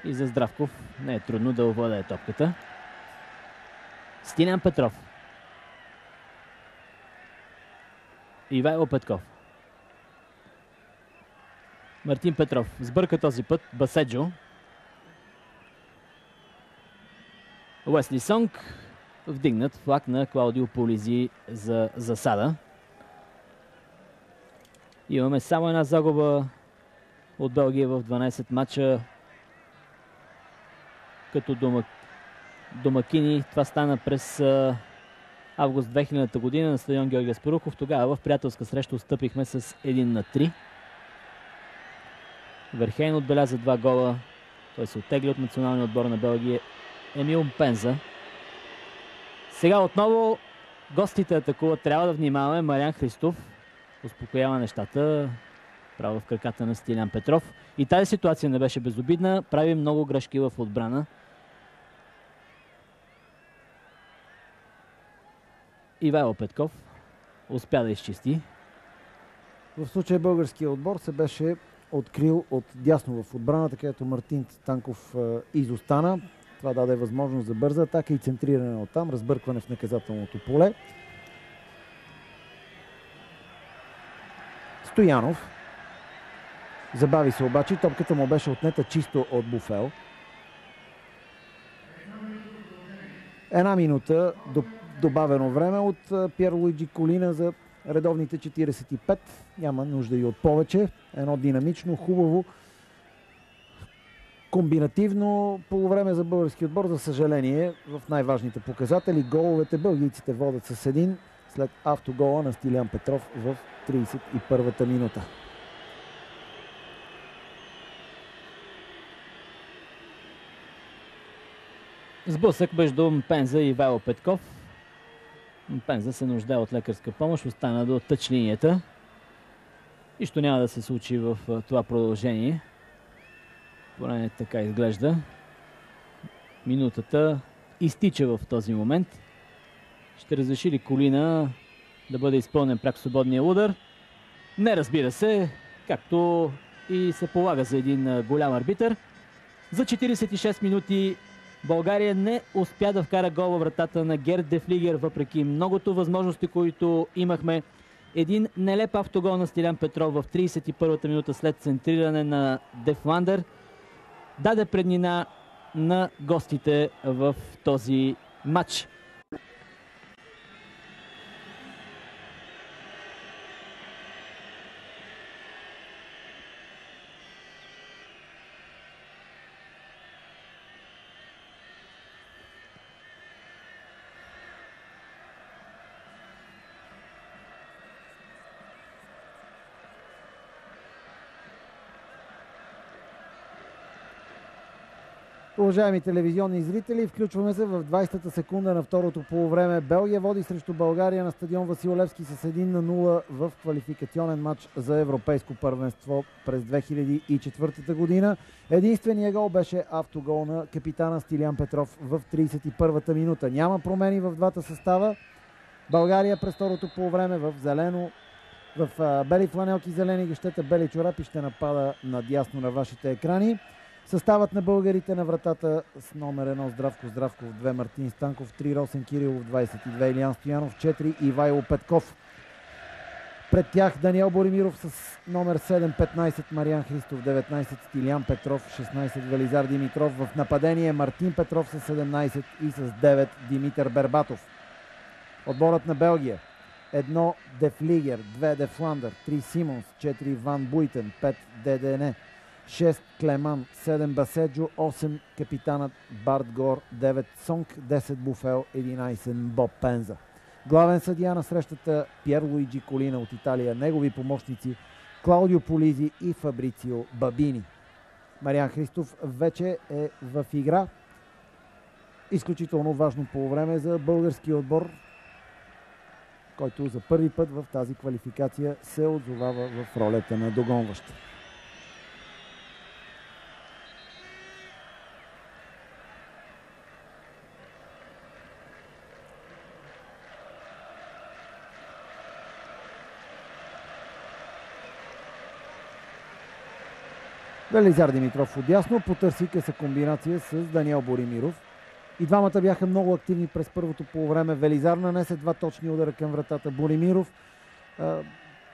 И за Здравков не е трудно да овладее топката. Стилян Петров. Ивайло Петков. Мартин Петров сбърка този път Баседжо. Уесли Сонг. Вдигнат флаг на Клаудио Полизи за засада. Имаме само една загуба от Белгия в 12 матча като домакини. Това стана през август 2000 година на стадион Георги Аспарухов. Тогава в приятелска среща отстъпихме с 1-3. Верхейн отбеляза 2 гола. Той се оттегли от националния отбор на Белгия. Емил Мпенза. Сега отново гостите атакуват. Трябва да внимаваме. Мариан Христов успокоява нещата. Право в краката на Стилян Петров. И тази ситуация не беше безобидна. Прави много грешки в отбрана. Ивайло Петков успя да изчисти. В случая българския отбор се беше открил от дясно в отбраната, където Мартин Станков изостана. Това даде възможност за бърза атака и центриране оттам, разбъркване в наказателното поле. Стоянов забави се обаче, топката му беше отнета чисто от Буфел. Една минута добавено време от Пьер Луиджи Колина за редовните 45. Няма нужда и от повече. Едно динамично, хубаво, комбинативно полувреме за български отбор. За съжаление, в най-важните показатели головете белгийците водят с 1 след автогола на Стилян Петров в 31-та минута. Сблъсък между Мпенза и Ивайло Петков. Мпенза се нуждае от лекарска помощ, остана до тъч линията. Нищо няма да се случи в това продължение. Поне така изглежда. Минутата изтича в този момент. Ще разреши ли Колина да бъде изпълнен пряко свободния удар? Не, разбира се, както и се полага за един голям арбитър. За 46 минути България не успя да вкара гол във вратата на Герт Дефлигер, въпреки многото възможности, които имахме. Един нелеп автогол на Стилян Петров в 31-та минута след центриране на Дефландер даде преднина на гостите в този матч. Уважаеми телевизионни зрители, включваме се в 20-та секунда на второто полувреме. Белгия води срещу България на стадион Васил Левски с 1-0 в квалификационен матч за европейско първенство през 2004 година. Единственият гол беше автогол на капитана Стилян Петров в 31-та минута. Няма промени в двата състава. България през второто полувреме в зелено в бели фланелки, зелени гещета, бели чорапи ще напада надясно на вашите екрани. Съставът на българите на вратата с номер 1 Здравко Здравков, 2 Мартин Станков, 3 Росен Кирилов, 22 Илиян Стоянов, 4 Ивайло Петков. Пред тях Даниел Боримиров с номер 7, 15 Мариан Христов, 19 Стилиян Петров, 16 Велизар Димитров. В нападение Мартин Петров с 17 и с 9 Димитър Бербатов. Отборът на Белгия: 1 Де Флигер, 2 Де Фландър, 3 Симонс, 4 Ван Буйтен, 5 Дедене, 6 Клеман, 7 Баседжо, 8 капитанът Барт Гор, 9 Сонг, 10 Буфел, 11 Боб Пенза. Главен съдия на срещата Пьер Луиджи Колина от Италия, негови помощници Клаудио Полизи и Фабрицио Бабини. Мариан Христов вече е в игра. Изключително важно по време за българския отбор, който за първи път в тази квалификация се отзовава в ролята на догонващ. Велизар Димитров отдясно потърси къса комбинация с Даниел Боримиров. И двамата бяха много активни през първото полувреме. Велизар нанесе 2 точни удара към вратата. Боримиров,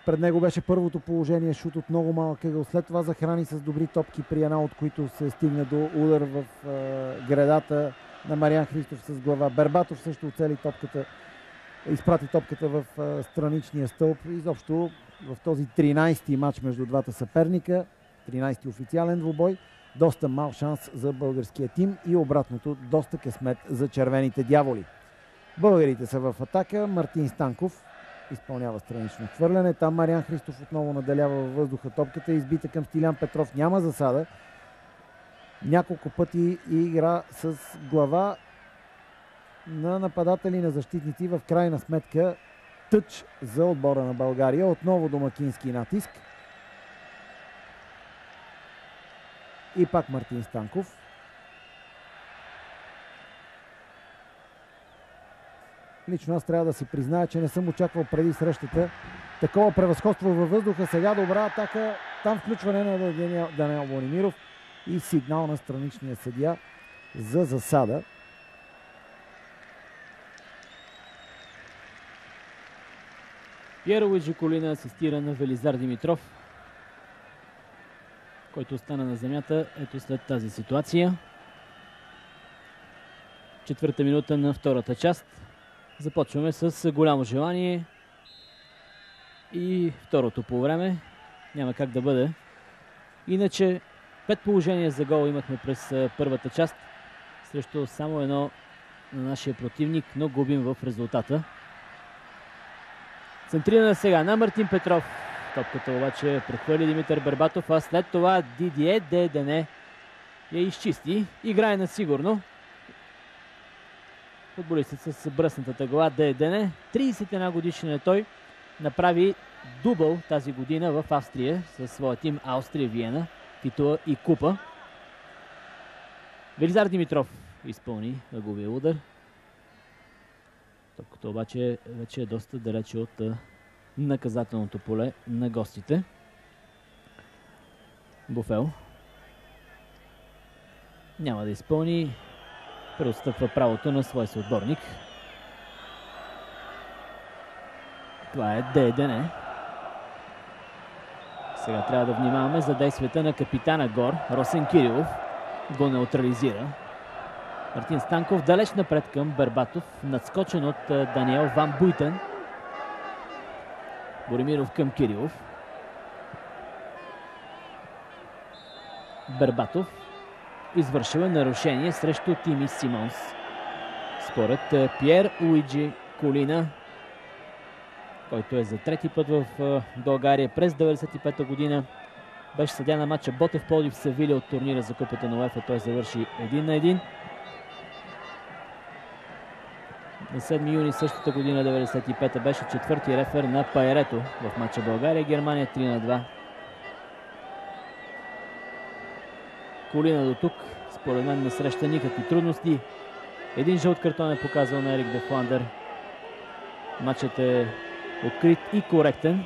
пред него беше първото положение, шут от много малък ъгъл. След това захрани с добри топки, при една от които се стигна до удар в гредата на Мариан Христов с глава. Бербатов също оцели топката, изпрати топката в страничния стълб. Изобщо в този 13-ти матч между двата съперника, 13-ти официален двубой, доста мал шанс за българския тим и обратното, доста късмет за червените дяволи. Българите са в атака. Мартин Станков изпълнява странично хвърляне. Там Мариан Христов отново наделява във въздуха топката, избита към Стилян Петров. Няма засада. Няколко пъти игра с глава на нападатели, на защитници. В крайна сметка тъч за отбора на България. Отново домакински натиск. И пак Мартин Станков. Лично аз трябва да си призная, че не съм очаквал преди срещата такова превъзходство във въздуха. Сега добра атака. Там включване на Даниел Боримиров и сигнал на страничния съдия за засада. Пьер Луиджи Колина асистира на Велизар Димитров, който остана на земята ето след тази ситуация. Четвърта минута на втората част. Започваме с голямо желание и второто по време няма как да бъде. Иначе 5 положения за гол имахме през първата част срещу само едно на нашия противник, но губим в резултата. Центрирана сега на Мартин Петров. Топката обаче прехвърли Димитър Бербатов, а след това Дидие Дедене я изчисти. Играе на сигурно. Футболистът с бръснатата глава Дедене, 31 годишен е той, направи дубъл тази година в Австрия със своя тим Австрия Виена, титула и купа. Велизар Димитров изпълни ъгловия удар. Топката обаче вече е доста далече от наказателното поле на гостите. Буфел няма да изпълни. Преотстъпва правото на своя съотборник. Това е Дедене. Сега трябва да внимаваме за действията на капитана Гор. Росен Кирилов го неутрализира. Мартин Станков далеч напред към Бербатов, надскочен от Даниел Ван Буйтен. Боримиров към Кирилов. Бербатов извършва нарушение срещу Тими Симонс. Според Пьер Луиджи Колина, който е за трети път в България през 1995 година. Беше съдия на матча Ботев Пловдив Севиля от турнира за Купата на УЕФА. Той завърши 1-1. На 7 юни същата година, 1995, беше четвърти рефер на Пайрето в матча България-Германия 3-2. Колина до тук, според мен, не среща никакви трудности. Един жълт картон е показал на Ерик Де Фландър. Матчът е открит и коректен.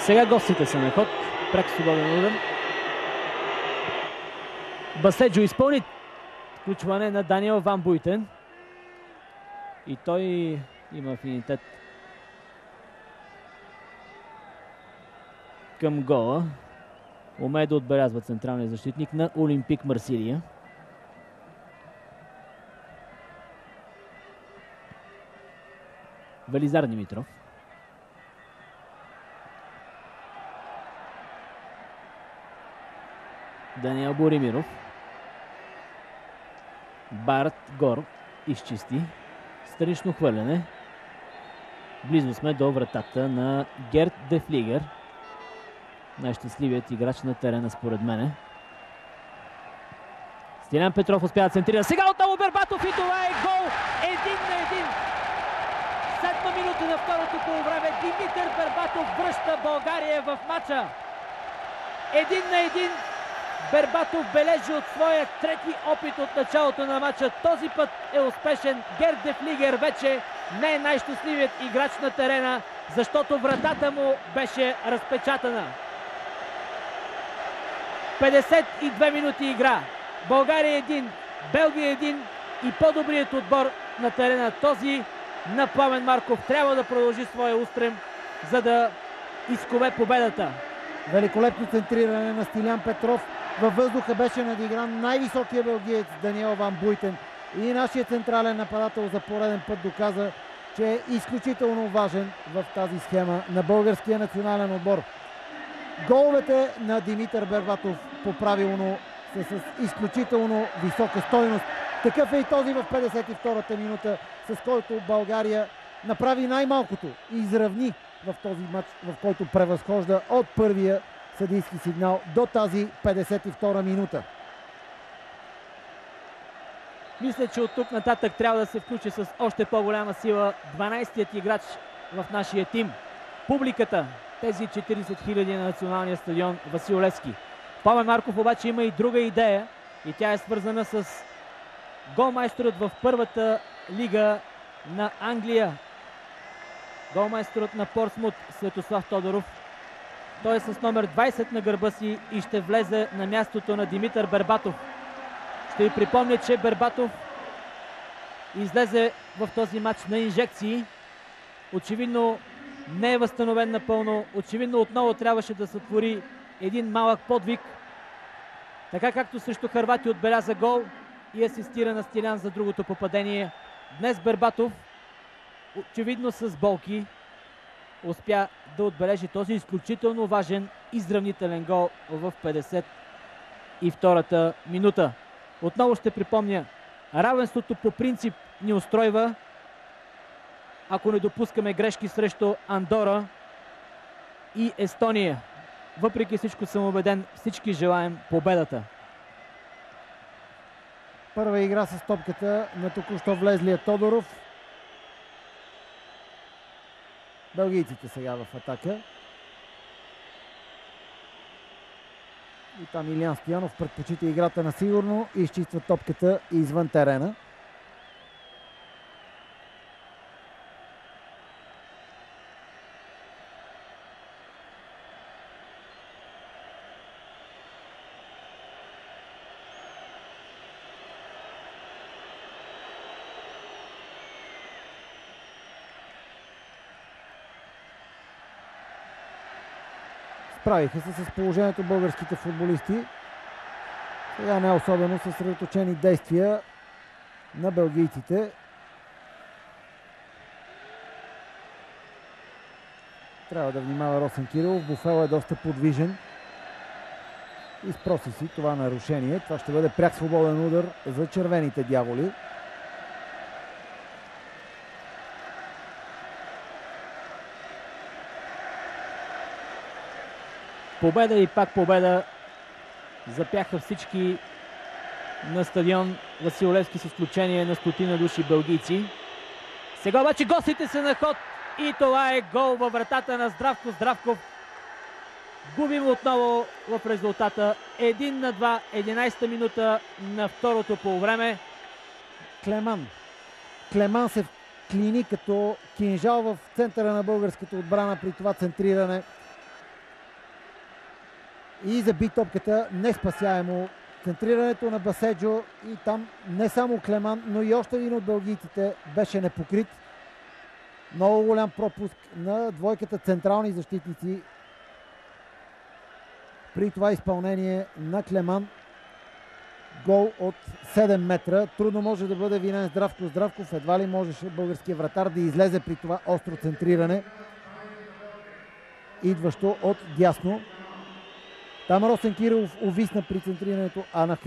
Сега гостите са на ход. Прек свободен удар. Баседжо изпълни включване на Даниел Ван Буйтен. И той има афинитет към гола. Умее да отбелязва централния защитник на Олимпик Марсилия. Велизар Димитров. Даниел Боримиров. Барт Гор изчисти. Странично хвърляне. Близо сме до вратата на Герт Дефлигер. Най-щастливият играч на терена според мене. Стилян Петров успя да центрира. Сега отново Бербатов и това е гол! 1-1. Седма минута на второто полувреме. Димитър Бербатов връща България в матча. 1-1. Бербатов бележи от своя трети опит от началото на матча. Този път е успешен. Герт Дефлигер вече не е най-щастливият играч на терена, защото вратата му беше разпечатана. 52 минути игра. България 1, Белгия 1 и по-добрият отбор на терена, този на Пламен Марков, трябва да продължи своя устрем, за да изкове победата. Великолепно центриране на Стилян Петров. Във въздуха беше надигран най-високия белгиец Даниел Ван Буйтен. И нашия централен нападател за пореден път доказа, че е изключително важен в тази схема на българския национален отбор. Головете на Димитър Бербатов по правилно са с изключително висока стойност. Такъв е и този в 52-та минута, с който България направи най-малкото и изравни в този матч, в който превъзхожда от първия съдийски сигнал до тази 52-та минута. Мисля, че от тук нататък трябва да се включи с още по-голяма сила 12-тият играч в нашия тим. Публиката, тези 40 000 на националния стадион Васил Левски. Пламен Марков обаче има и друга идея и тя е свързана с голмайсторът в първата лига на Англия. Голмайсторът на Портсмут Светослав Тодоров. Той е с номер 20 на гърба си и ще влезе на мястото на Димитър Бербатов. Ще ви припомня, че Бербатов излезе в този матч на инжекции. Очевидно не е възстановен напълно. Очевидно отново трябваше да сътвори един малък подвиг. Така както срещу Хърватия отбеляза гол и асистира на Стилян за другото попадение. Днес Бербатов, очевидно с болки, успя да отбележи този изключително важен изравнителен гол в 52-та минута. Отново ще припомня, равенството по принцип ни устройва, ако не допускаме грешки срещу Андора и Естония. Въпреки всичко съм убеден, всички желаем победата. Първа игра с топката на току-що влезлия Тодоров. Белгийците сега в атака. И там Илиян Стоянов предпочита играта на сигурно и изчиства топката извън терена. Справиха се с положението българските футболисти. Сега не особено съсредоточени действия на белгийците. Трябва да внимава Росен Кирилов. Буфел е доста подвижен. Изпроси си това нарушение. Това ще бъде пряк свободен удар за червените дяволи. Победа и пак победа. Запяха всички на стадион Васил Левски с изключение на стотина души белгийци. Сега обаче гостите са на ход и това е гол във вратата на Здравко Здравков. Губим отново в резултата 1-2, 11-та минута на второто полувреме. Клеман се вклини като кинжал в центъра на българската отбрана при това центриране. и заби топката неспасяемо. Центрирането на Баседжо и там не само Клеман, но и още един от белгийците беше непокрит. Много голям пропуск на двойката централни защитници при това изпълнение на Клеман. Гол от 7 метра. Трудно може да бъде винен Здравко Здравков. Едва ли можеше българския вратар да излезе при това остро центриране, идващо от дясно. Там Росен Кирилов увисна при центрирането, а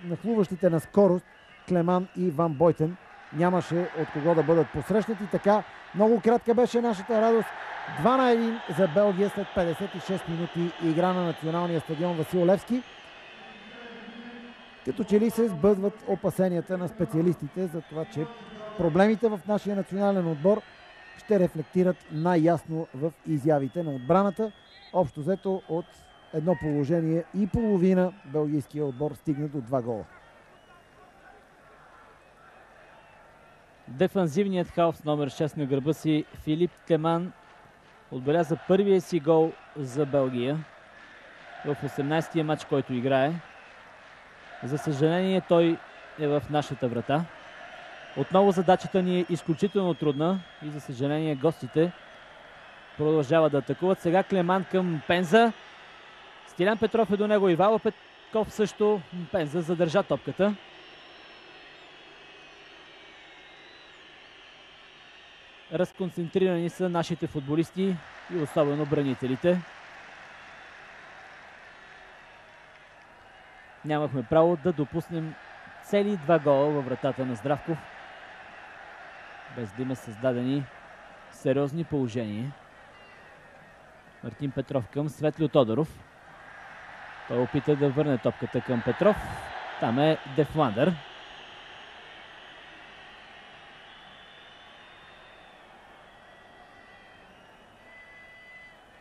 нахлуващите на скорост Клеман и Ван Бойтен нямаше от кого да бъдат посрещнати. Така много кратка беше нашата радост. 2-1 за Белгия след 56 минути игра на националния стадион Васил Левски. Като че ли се сбъдват опасенията на специалистите за това, че проблемите в нашия национален отбор ще рефлектират най-ясно в изявите на отбраната. Общо взето от едно положение и половина белгийския отбор стигна до 2 гола. Дефанзивният халф номер 6 на гърба си Филип Клеман отбеляза първия си гол за Белгия в 18-тия матч, който играе. За съжаление, той е в нашата врата. Отново задачата ни е изключително трудна и за съжаление гостите продължават да атакуват. Сега Клеман към Пенза. Стилян Петров е до него, Ивайло Петков също. Пенза задържа топката. Разконцентрирани са нашите футболисти и особено бранителите. Нямахме право да допуснем цели 2 гола във вратата на Здравков, без да има създадени сериозни положения. Мартин Петров към Светлио Тодоров. Той опита да върне топката към Петров. Там е Дефландър.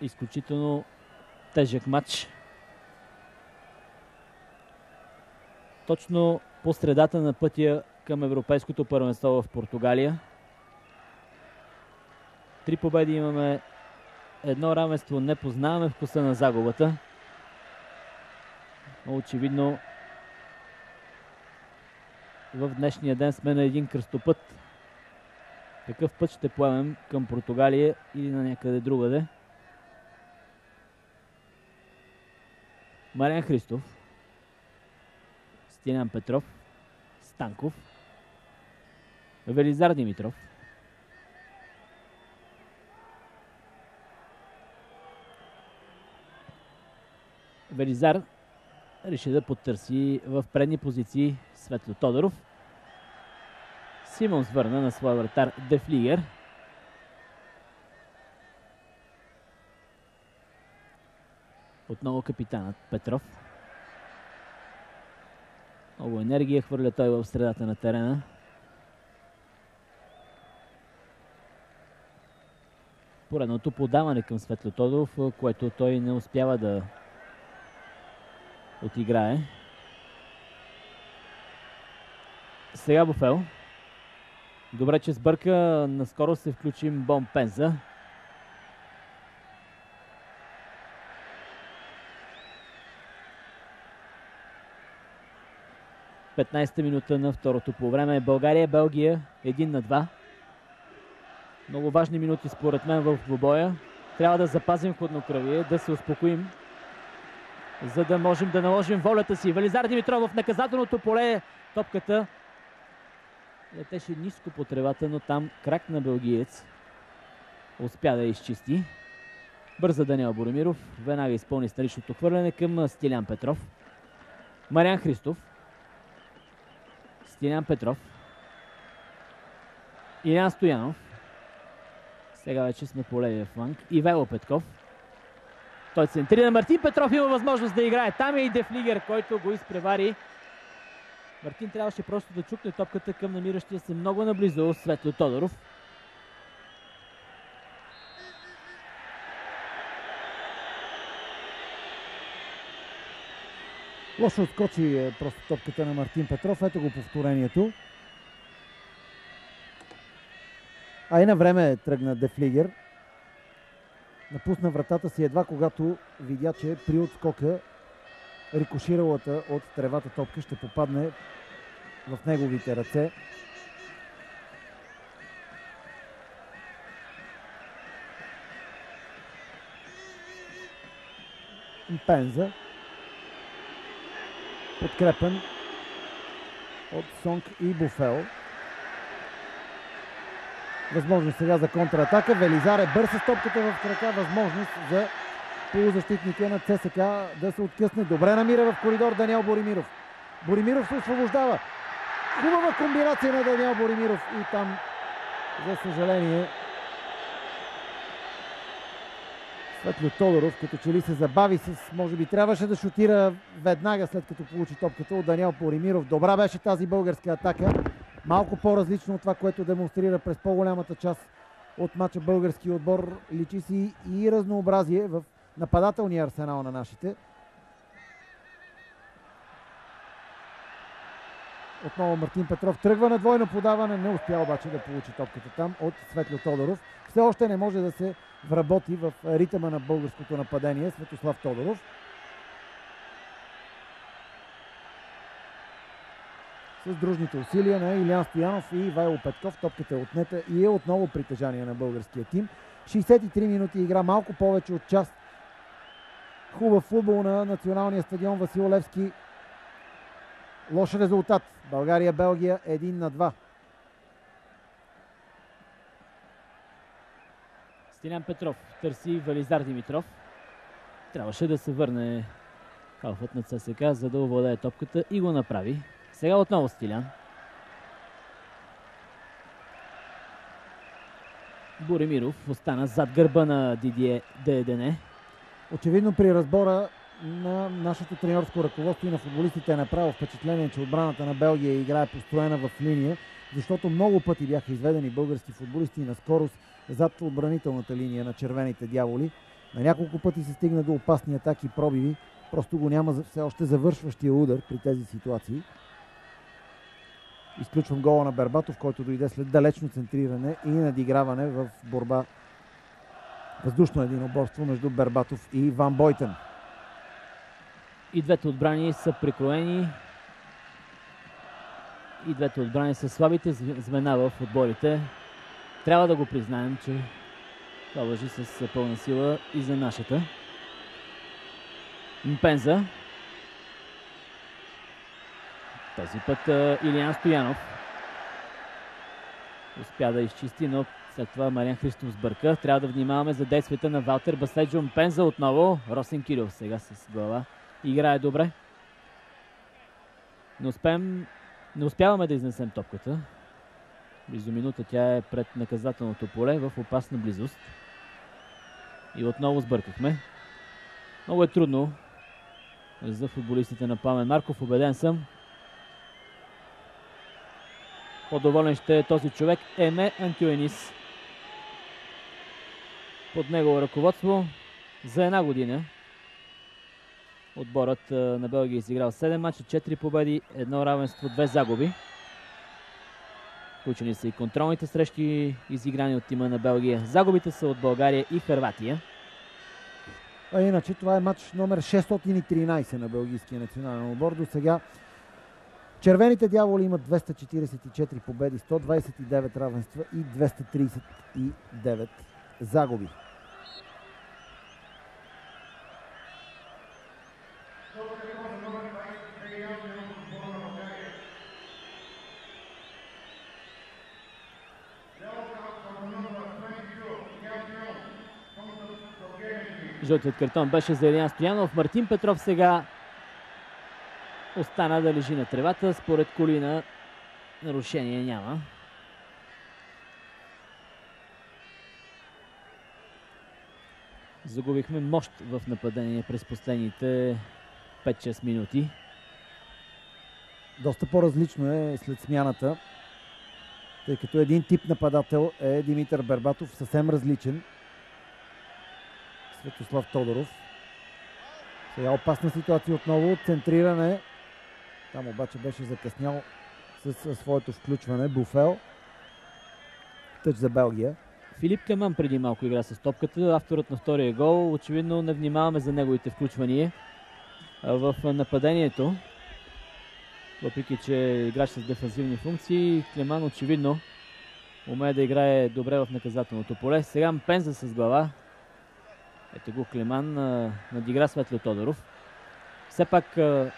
Изключително тежък матч. Точно по средата на пътя към Европейското първенство в Португалия. 3 победи имаме, 1 равенство, не познаваме вкуса на загубата. Но очевидно в днешния ден сме на един кръстопът. Какъв път ще поемем към Португалия или на някъде другаде? Мариан Христов, Стилян Петров, Станков, Велизар Димитров, Велизар реши да потърси в предни позиции Светло Тодоров. Симонс върна на своя вратар Дефлигер. Отново капитанът Петров. Много енергия хвърля той в средата на терена. Поредното подаване към Светло Тодоров, което той не успява да отиграе. Сега Буфел. Добре, че сбърка. Наскоро се включим Бон Пенза. Петнайсета минута на второто по време. България-Белгия 1-2. Много важни минути според мен в двубоя. Трябва да запазим хладнокръвие, да се успокоим, за да можем да наложим волята си. Велизар Димитров в наказателното поле. Топката летеше ниско по тревата, но там крак на белгиец успя да я изчисти. Бърза Даниел Боремиров. Веднага изпълни страничното хвърляне към Стилян Петров. Мариан Христов. Стилян Петров. Илян Стоянов. Сега вече сме по левия фланг. Ивайло Петков. Той центрира. Мартин Петров има възможност да играе. Там е и Дефлигер, който го изпревари. Мартин трябваше просто да чукне топката към намиращия се много наблизо Светло Тодоров. Лошо отскочи просто топката на Мартин Петров. Ето го повторението. А и на време тръгна Дефлигер. напусна вратата си едва когато видя, че при отскока рикоширалата от тревата топка ще попадне в неговите ръце. Мпенза, подкрепен от Сонг и Буфел. Възможност сега за контратака. Велизар е бърз с топката в крака. Възможност за полузащитника на ЦСК да се откъсне. Добре намира в коридор Даниел Боримиров. Боримиров се освобождава. Хубава комбинация на Даниел Боримиров и там, за съжаление, Светло Тодоров като че ли се забави с... Може би трябваше да шутира веднага след като получи топката от Даниел Боримиров. Добра беше тази българска атака. Малко по-различно от това, което демонстрира през по-голямата част от мача български отбор. Личи си и разнообразие в нападателния арсенал на нашите. Отново Мартин Петров тръгва на двойно подаване, не успя обаче да получи топката там от Светло Тодоров. Все още не може да се вработи в ритъма на българското нападение Светослав Тодоров. С дружните усилия на Илиян Стоянов и Ивайло Петков топката е отнета и е отново притежание на българския тим. 63 минути игра, малко повече от час. Хубав футбол на националния стадион Васил Левски. Лош резултат. България-Белгия 1-2. Стилян Петров търси Велизар Димитров. Трябваше да се върне халфът на ЦСК, за да овладее топката и го направи. Сега отново Стилян. Боримиров остана зад гърба на Дидие Деедене. Очевидно при разбора на нашето треньорско ръководство и на футболистите е направил впечатление, че отбраната на Белгия играе построена в линия, защото много пъти бяха изведени български футболисти на скорост зад отбранителната линия на червените дяволи. На няколко пъти се стигна до опасни атаки, пробиви. Просто го няма все още завършващия удар при тези ситуации. Изключвам гола на Бербатов, който дойде след далечно центриране и надиграване в борба, въздушно единоборство между Бербатов и Ван Бойтен. И двете отбрани са прикроени. И двете отбрани са слабите звена в отборите. Трябва да го признаем, че това важи с пълна сила и за нашата. Мпенза. Този път Илиян Стоянов успя да изчисти, но след това Мариан Христов сбърка. Трябва да внимаваме за действията на Валтер Баследжо. Мпенза отново. Росен Кирилов сега с глава. Играе добре. Не успяваме да изнесем топката. Близо минута тя е пред наказателното поле в опасна близост. И отново сбъркахме. Много е трудно за футболистите на Пламен Марков. Убеден съм. По-доволен ще е този човек. Еме Антюенис. Под негово ръководство за една година отборът на Белгия изиграл 7 мача, 4 победи, 1 равенство, 2 загуби. Включени са и контролните срещи, изиграни от тима на Белгия. Загубите са от България и Хърватия. А иначе това е матч номер 613 на белгийския национален отбор. До сега червените дяволи имат 244 победи, 129 равенства и 239 загуби. Жълтият картон беше за Илиян Стоянов. Мартин Петров сега остана да лежи на тревата. Според Колина нарушение няма. Загубихме мощ в нападение през последните 5-6 минути. Доста по-различно е след смяната, тъй като един тип нападател е Димитър Бербатов, съвсем различен. Светослав Тодоров. Сега опасна ситуация отново. Центриране. Там обаче беше закъснял с своето включване. Буфел. Тъч за Белгия. Филип Клеман преди малко игра с топката, авторът на втория гол. Очевидно не внимаваме за неговите включвания в нападението. Въпреки че е играч с дефанзивни функции, Клеман очевидно умее да играе добре в наказателното поле. Сега Мпенза с глава. Ето го Клеман, надигра Светло Тодоров. Все пак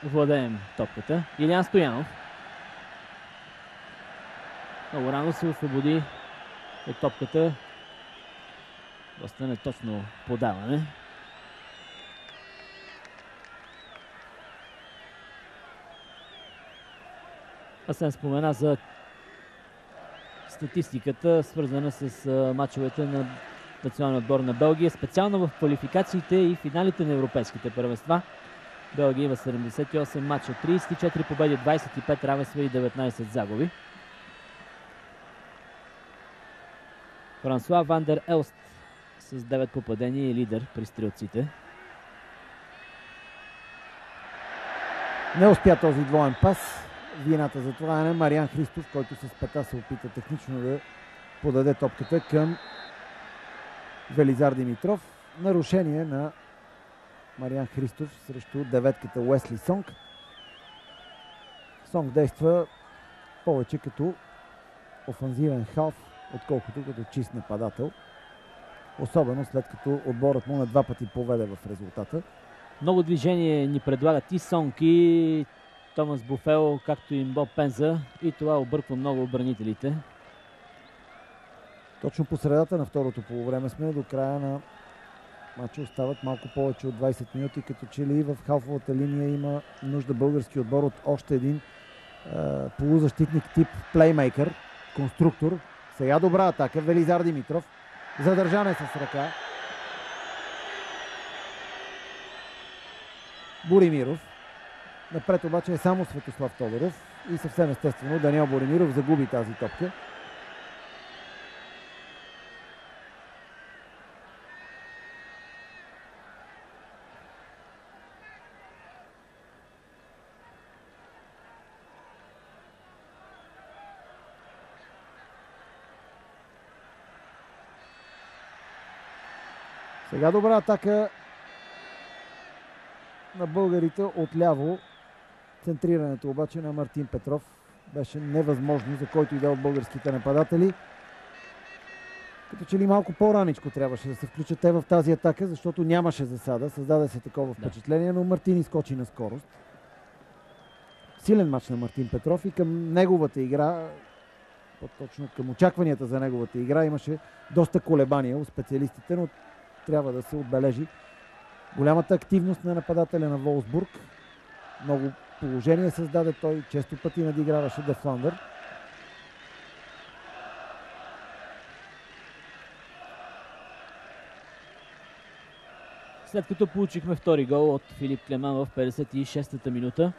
владеем топката. Илиян Стоянов. Много рано се освободи от топката. Доста неточно подаване. Асен спомена за статистиката, свързана с мачовете на националния отбор на Белгия, специално в квалификациите и финалите на европейските първенства. Белгия има 78 мача, 34 победи, 25 равенства и 19 загуби. Франсуа Вандер Елст с 9 попадения и лидер при стрелците. Не успя този двоен пас. Вината за това е на Мариан Христов, който с пета се опита технично да подаде топката към Велизар Димитров. Нарушение на Мариан Христов срещу деветката Уесли Сонг. Сонг действа повече като офанзивен халф, отколкото като чист нападател. Особено след като отборът му на два пъти поведе в резултата. Много движение ни предлагат и Сонг, и Томас Буфел, както и Мбо Пенза, и това обърква много отбранителите. Точно по средата на второто полувреме сме, до края на матча остават малко повече от 20 минути, като че ли в халфовата линия има нужда български отбор от още един полузащитник тип плеймейкър, конструктор. Сега добра атака, Велизар Димитров, задържан е с ръка. Боримиров. Напред обаче е само Светослав Тодоров и съвсем естествено Даниел Боримиров загуби тази топка. Сега добра атака на българите отляво. Центрирането обаче на Мартин Петров беше невъзможно за който и да от българските нападатели. Като че ли малко по-раничко трябваше да се включат те в тази атака, защото нямаше засада. Създаде се такова впечатление, но Мартин изскочи на скорост. Силен мач на Мартин Петров и към неговата игра, по-точно към очакванията за неговата игра, имаше доста колебания от специалистите, но трябва да се отбележи голямата активност на нападателя на Волсбург. Много положение създаде той, често пъти надиграваше Де Фландър. След като получихме втори гол от Филип Клеман в 56-та минута,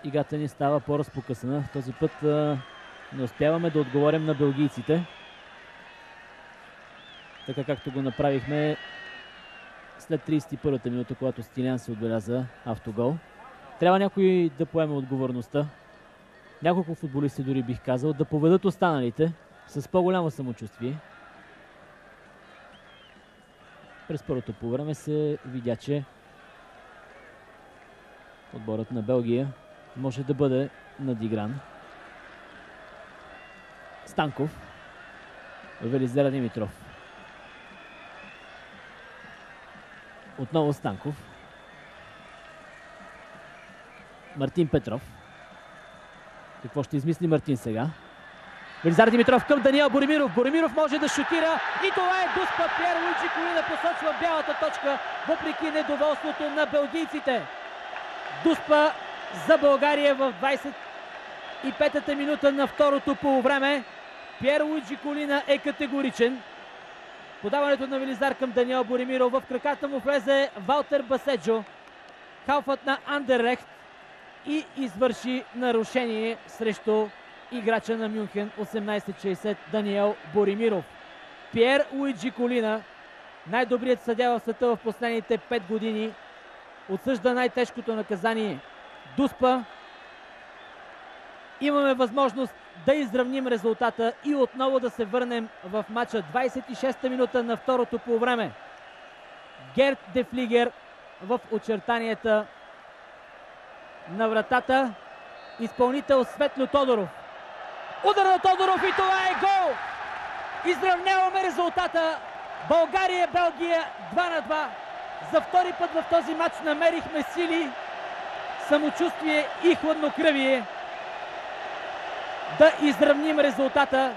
играта ни става по-разпокъсана. Този път не успяваме да отговорим на белгийците, така както го направихме след 31-та минута, когато Стилян се отбеляза автогол. Трябва някой да поеме отговорността. Няколко футболисти, дори бих казал, да поведат останалите с по-голямо самочувствие. През първото полувреме се видя, че отборът на Белгия може да бъде надигран. Станков, Велизар Димитров. Отново Станков. Мартин Петров. Какво ще измисли Мартин сега? Велизар Димитров към Даниел Боримиров. Боримиров може да шутира и това е Дуспа. Пиер Луиджи Колина посочва бялата точка, въпреки недоволството на белгийците. Дуспа за България в 25-та минута на второто полувреме. Пиер Луиджи Колина е категоричен. Подаването на Велизар към Даниел Боримиров. В краката му влезе Валтер Баседжо, халфът на Андерлехт, и извърши нарушение срещу играча на Мюнхен 1860 Даниел Боримиров. Пиер Луиджи Колина, най-добрият съдия в света в последните 5 години, отсъжда най-тежкото наказание. Дуспа. Имаме възможност да изравним резултата и отново да се върнем в матча. 26-та минута на второто полувреме. Герт де Флигер в очертанията на вратата. Изпълнител Светло Тодоров. Удар на Тодоров и това е гол! Изравняваме резултата. България-Белгия 2-2. За втори път в този матч намерихме сили, самочувствие и хладнокръвие да изравним резултата,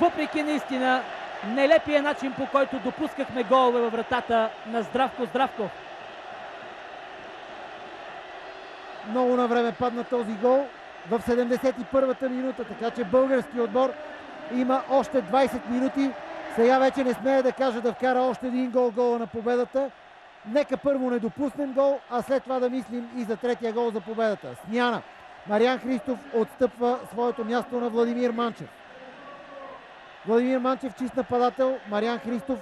въпреки наистина нелепия начин, по който допускахме голове във вратата на Здравко Здравков. Много на време падна този гол в 71-та минута, така че български отбор има още 20 минути. Сега вече не смея да кажа да вкара още един гол, гола на победата. Нека първо не допуснем гол, а след това да мислим и за третия гол за победата. Смяна. Мариан Христов отстъпва своето място на Владимир Манчев. Владимир Манчев чист нападател, Мариан Христов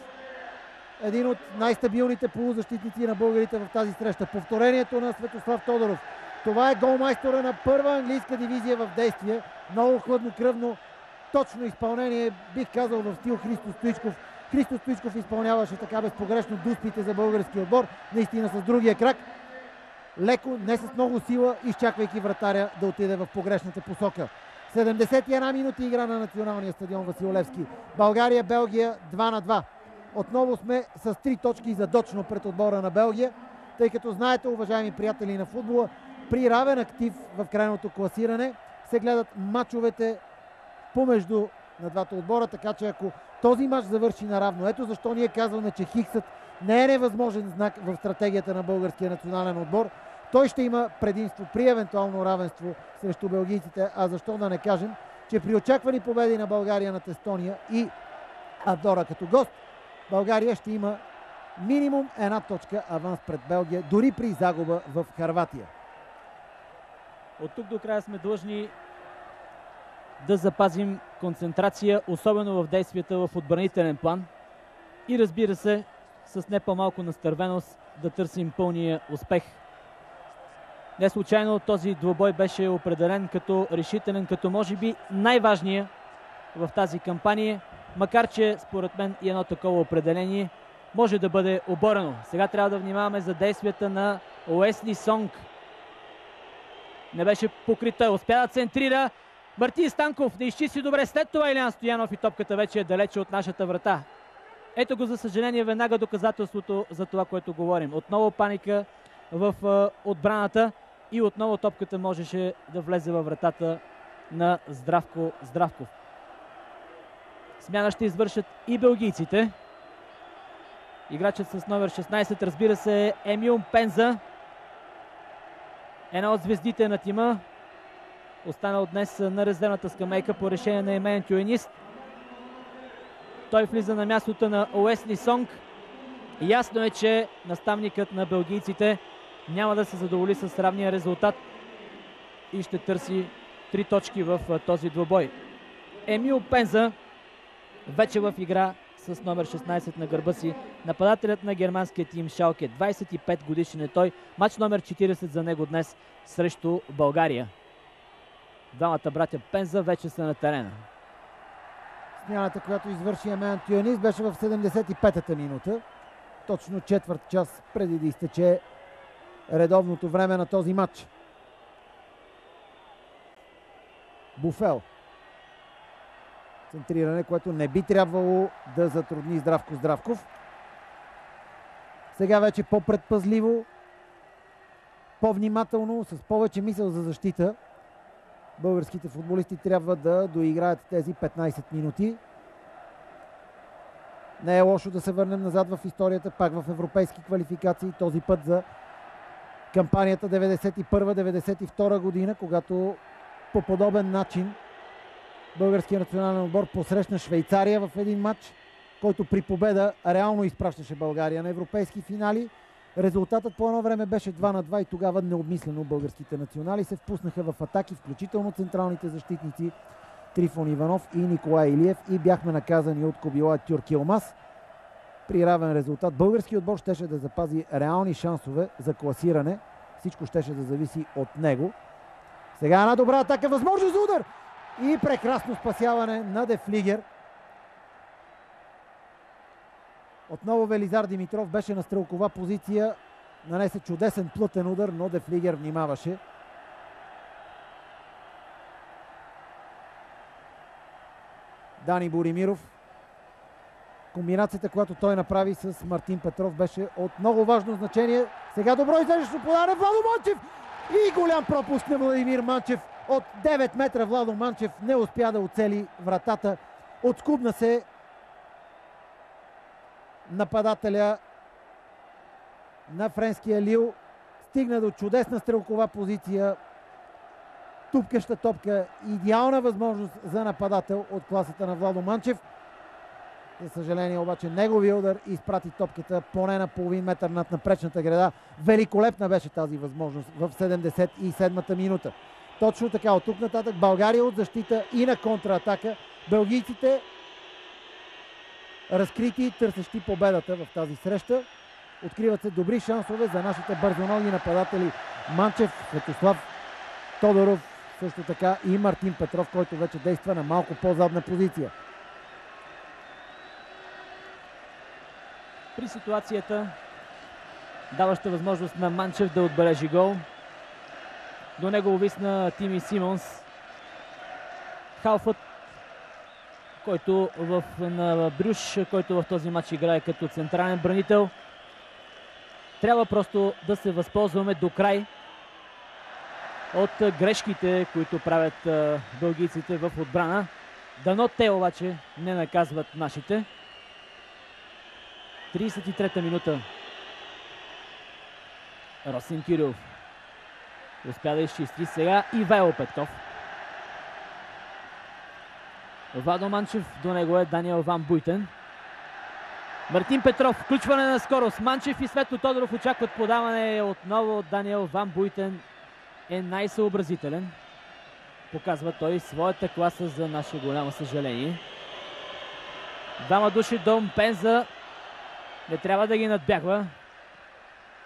един от най-стабилните полузащитници на българите в тази среща. Повторението на Светослав Тодоров. Това е голмайстора на първа английска дивизия в действие. Много хладнокръвно, точно изпълнение, бих казал в стил Христо Стоичков. Христо Стоичков изпълняваше така безпогрешно дуспите за български отбор, наистина с другия крак. Леко, не с много сила, изчаквайки вратаря да отиде в погрешната посока. 71 минути игра на националния стадион Васил Левски. България-Белгия 2-2. Отново сме с 3 точки задочно пред отбора на Белгия, тъй като знаете, уважаеми приятели на футбола, при равен актив в крайното класиране се гледат мачовете помежду на двата отбора, така че ако този мач завърши наравно, ето защо ние казваме, че хиксът не е невъзможен знак в стратегията на българския национален отбор. Той ще има предимство при евентуално равенство срещу белгийците, а защо да не кажем, че при очаквани победи на България над Естония и Андора като гост, България ще има минимум една точка аванс пред Белгия, дори при загуба в Хърватия. От тук до края сме длъжни да запазим концентрация, особено в действията в отбранителен план и разбира се, с не по-малко настървеност да търсим пълния успех. Не случайно този двубой беше определен като решителен, като може би най-важния в тази кампания, макар че според мен и едно такова определение може да бъде оборено. Сега трябва да внимаваме за действията на Уесли Сонг. Не беше покрит, той успя да центрира. Мартин Станков не изчисти добре, след това Илиян Стоянов и топката вече е далече от нашата врата. Ето го, за съжаление, веднага доказателството за това, което говорим. Отново паника в отбраната и отново топката можеше да влезе във вратата на Здравко Здравков. Смяна ще извършат и белгийците. Играчът с номер 16, разбира се, е Емил Пенза. Една от звездите на тима. Останал днес на резервната скамейка по решение на Емен Тюенист. Той влиза на мястото на Уесли Сонг. Ясно е, че наставникът на белгийците няма да се задоволи с равния резултат и ще търси 3 точки в този двубой. Емил Пенза вече в игра с номер 16 на гърба си. Нападателят на германския тим Шалке. 25 годишен е той. Матч номер 40 за него днес срещу България. Двамата братя Пенза вече са на терена. Смяната, която извърши Емен Тюенист, беше в 75-та минута. Точно четвърт час преди да изтече редовното време на този матч. Буфел. Центриране, което не би трябвало да затрудни Здравко Здравков. Сега вече по-предпазливо, по-внимателно, с повече мисъл за защита. Българските футболисти трябва да доиграят тези 15 минути. Не е лошо да се върнем назад в историята, пак в европейски квалификации, този път за кампанията 91-92 година, когато по подобен начин българският национален отбор посрещна Швейцария в един матч, който при победа реално изпращаше България на европейски финали. Резултатът по едно време беше 2-2 и тогава необмислено българските национали се впуснаха в атаки, включително централните защитници Трифон Иванов и Николай Илиев, и бяхме наказани от Кобила Тюрк Йилмаз. При равен резултат българският отбор щеше да запази реални шансове за класиране. Всичко щеше да зависи от него. Сега една добра атака, възможност за удар! И прекрасно спасяване на Де Флигер. Отново Велизар Димитров беше на стрелкова позиция. Нанесе чудесен плътен удар, но Де Флигер внимаваше. Дани Боримиров. Комбинацията, която той направи с Мартин Петров, беше от много важно значение. Сега добро излежащо подаване Владо Манчев и голям пропуск на Владимир Манчев. От 9 метра Владо Манчев не успя да оцели вратата. Отскубна се нападателя на френския Лил. Стигна до чудесна стрелкова позиция. Тупкаща топка. Идеална възможност за нападател от класата на Владо Манчев. За съжаление обаче неговия удар изпрати топката поне на половин метър над напречната града. Великолепна беше тази възможност в 77-та минута. Точно така, от тук нататък България от защита и на контратака. Белгийците разкрити, търсещи победата в тази среща. Откриват се добри шансове за нашите бързоноги нападатели Манчев, Светослав Тодоров, също така и Мартин Петров, който вече действа на малко по-задна позиция. При ситуацията, даваща възможност на Манчев да отбележи гол, до него увисна Тими Симонс. Халфът, който на Брюш, който в този матч играе като централен бранител. Трябва просто да се възползваме до край от грешките, които правят белгийците в отбрана. Дано те обаче не наказват нашите. 33-та минута. Росен Кирилов успя да изчисти сега Ивайло Петков. Владо Манчев, до него е Даниел Ван Буйтен. Мартин Петров, включване на скорост. Манчев и Светло Тодоров очакват подаване. Отново Даниел Ван Буйтен е най-съобразителен. Показва той своята класа, за наше голямо съжаление. Двама души до Мпенза. Не трябва да ги надбягва.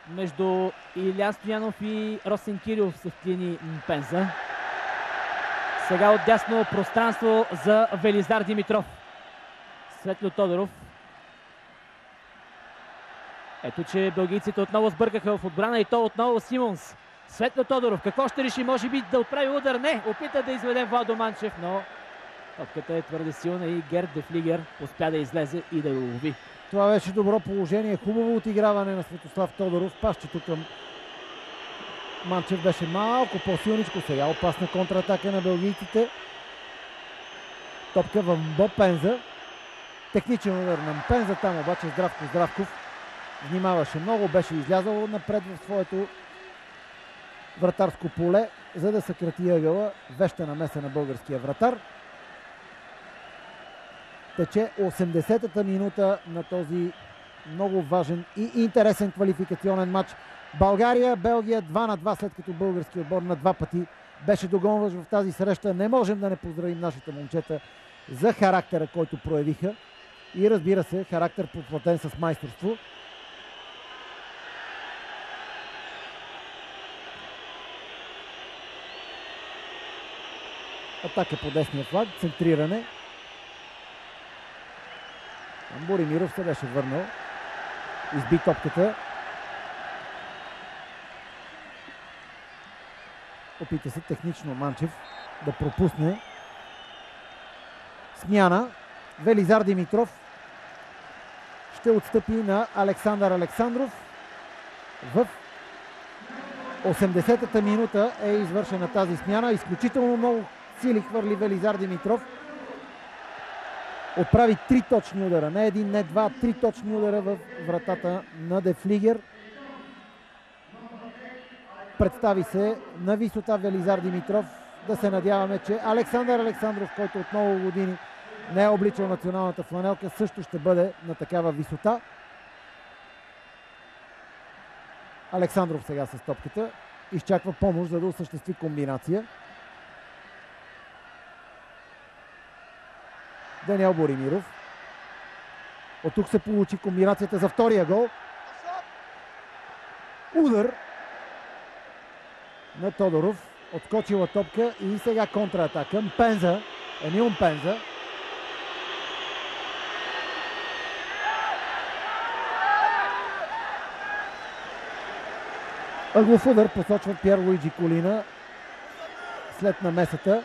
Между Илиян Стоянов и Росен Кирилов се вклини Мпенза. Сега отдясно пространство за Велизар Димитров. Светло Тодоров. Ето, че белгийците отново сбъркаха в отбрана и то отново Симонс. Светло Тодоров, какво ще реши? Може би да отправи удар? Не! Опита да изведе Владо Манчев, но топката е твърде силна и Герд Де Флигер успя да излезе и да го лови. Това беше добро положение, хубаво отиграване на Светослав Тодоров. Пащето към Манчев беше малко по-силничко. Сега опасна контратака на белгийците. Топка в Мпенза. Техничен удар на Мпенза, там обаче Здравко Здравков внимаваше много, беше излязъл напред в своето вратарско поле, за да съкрати ъгъла. Веща намеса на българския вратар. Тече 80-та минута на този много важен и интересен квалификационен матч. България, Белгия 2-2, след като български отбор на два пъти беше догонващ в тази среща. Не можем да не поздравим нашите момчета за характера, който проявиха. И разбира се, характер подплатен с майсторство. Атака по десния фланг, центриране. Боримиров се беше върнал. Изби топката. Опита се технично Манчев да пропусне. Смяна. Велизар Димитров ще отстъпи на Александър Александров. В 80-та минута е извършена тази смяна. Изключително много сили хвърли Велизар Димитров. Отправи 3 точни удара. Не един, не два, 3 точни удара в вратата на Де Флигер. Представи се на висота Велизар Димитров. Да се надяваме, че Александър Александров, който от много години не е обличал националната фланелка, също ще бъде на такава висота. Александров сега с топката. Изчаква помощ, за да осъществи комбинация. Даниел Боримиров. От тук се получи комбинацията за втория гол. Удар на Тодоров. Отскочила топка и сега контратака. Мпенза, Емил Мпенза. Ъглов удар посочва Пьер Луиджи Колина след намесата.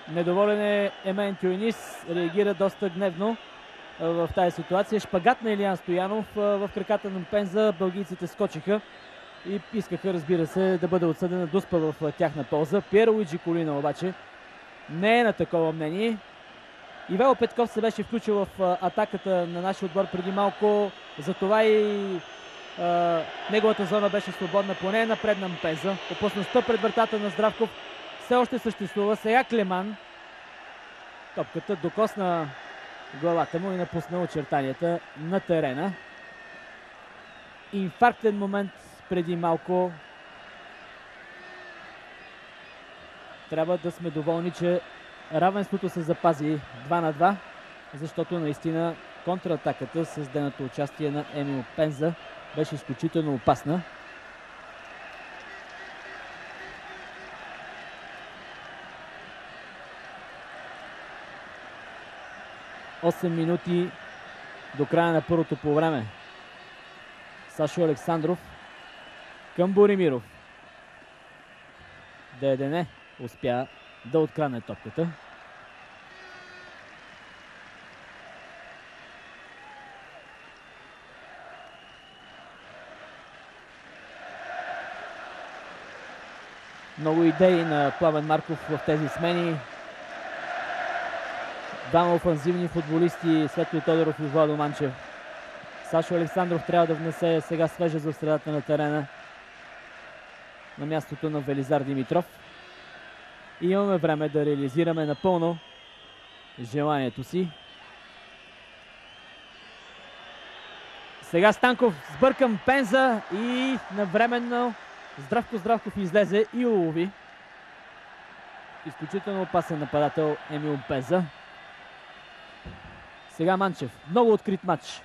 Недоволен е Емен Тюйнис, реагира доста гневно в тази ситуация. Шпагат на Илиян Стоянов в краката на Мпенза. Белгийците скочиха и искаха, разбира се, да бъде отсъдена дуспа в тяхна полза. Пьер Луиджи Колина обаче не е на такова мнение. Ивайло Петков се беше включил в атаката на нашия отбор преди малко. Затова и неговата зона беше свободна, поне напред на Мпенза. Опасността пред вратата на Здравков все още съществува. Сега Клеман. Топката докосна главата му и напусна очертанията на терена. Инфарктен момент преди малко. Трябва да сме доволни, че равенството се запази 2-2, защото наистина контратаката с деното участие на Емил Пенза беше изключително опасна. Осем минути до края на първото полувреме. Сашо Александров към Боримиров. Дедене успя да открадне топката. Много идеи на Пламен Марков в тези смени. Двама офанзивни футболисти, Светло Тодоров и Владо Манчев. Сашо Александров трябва да внесе сега свежест в средата на терена на мястото на Велизар Димитров. И имаме време да реализираме напълно желанието си. Сега Станков сбърка Мпенза и навременно Здравков излезе и улови. Изключително опасен нападател Емил Мпенза. Сега Манчев. Много открит матч.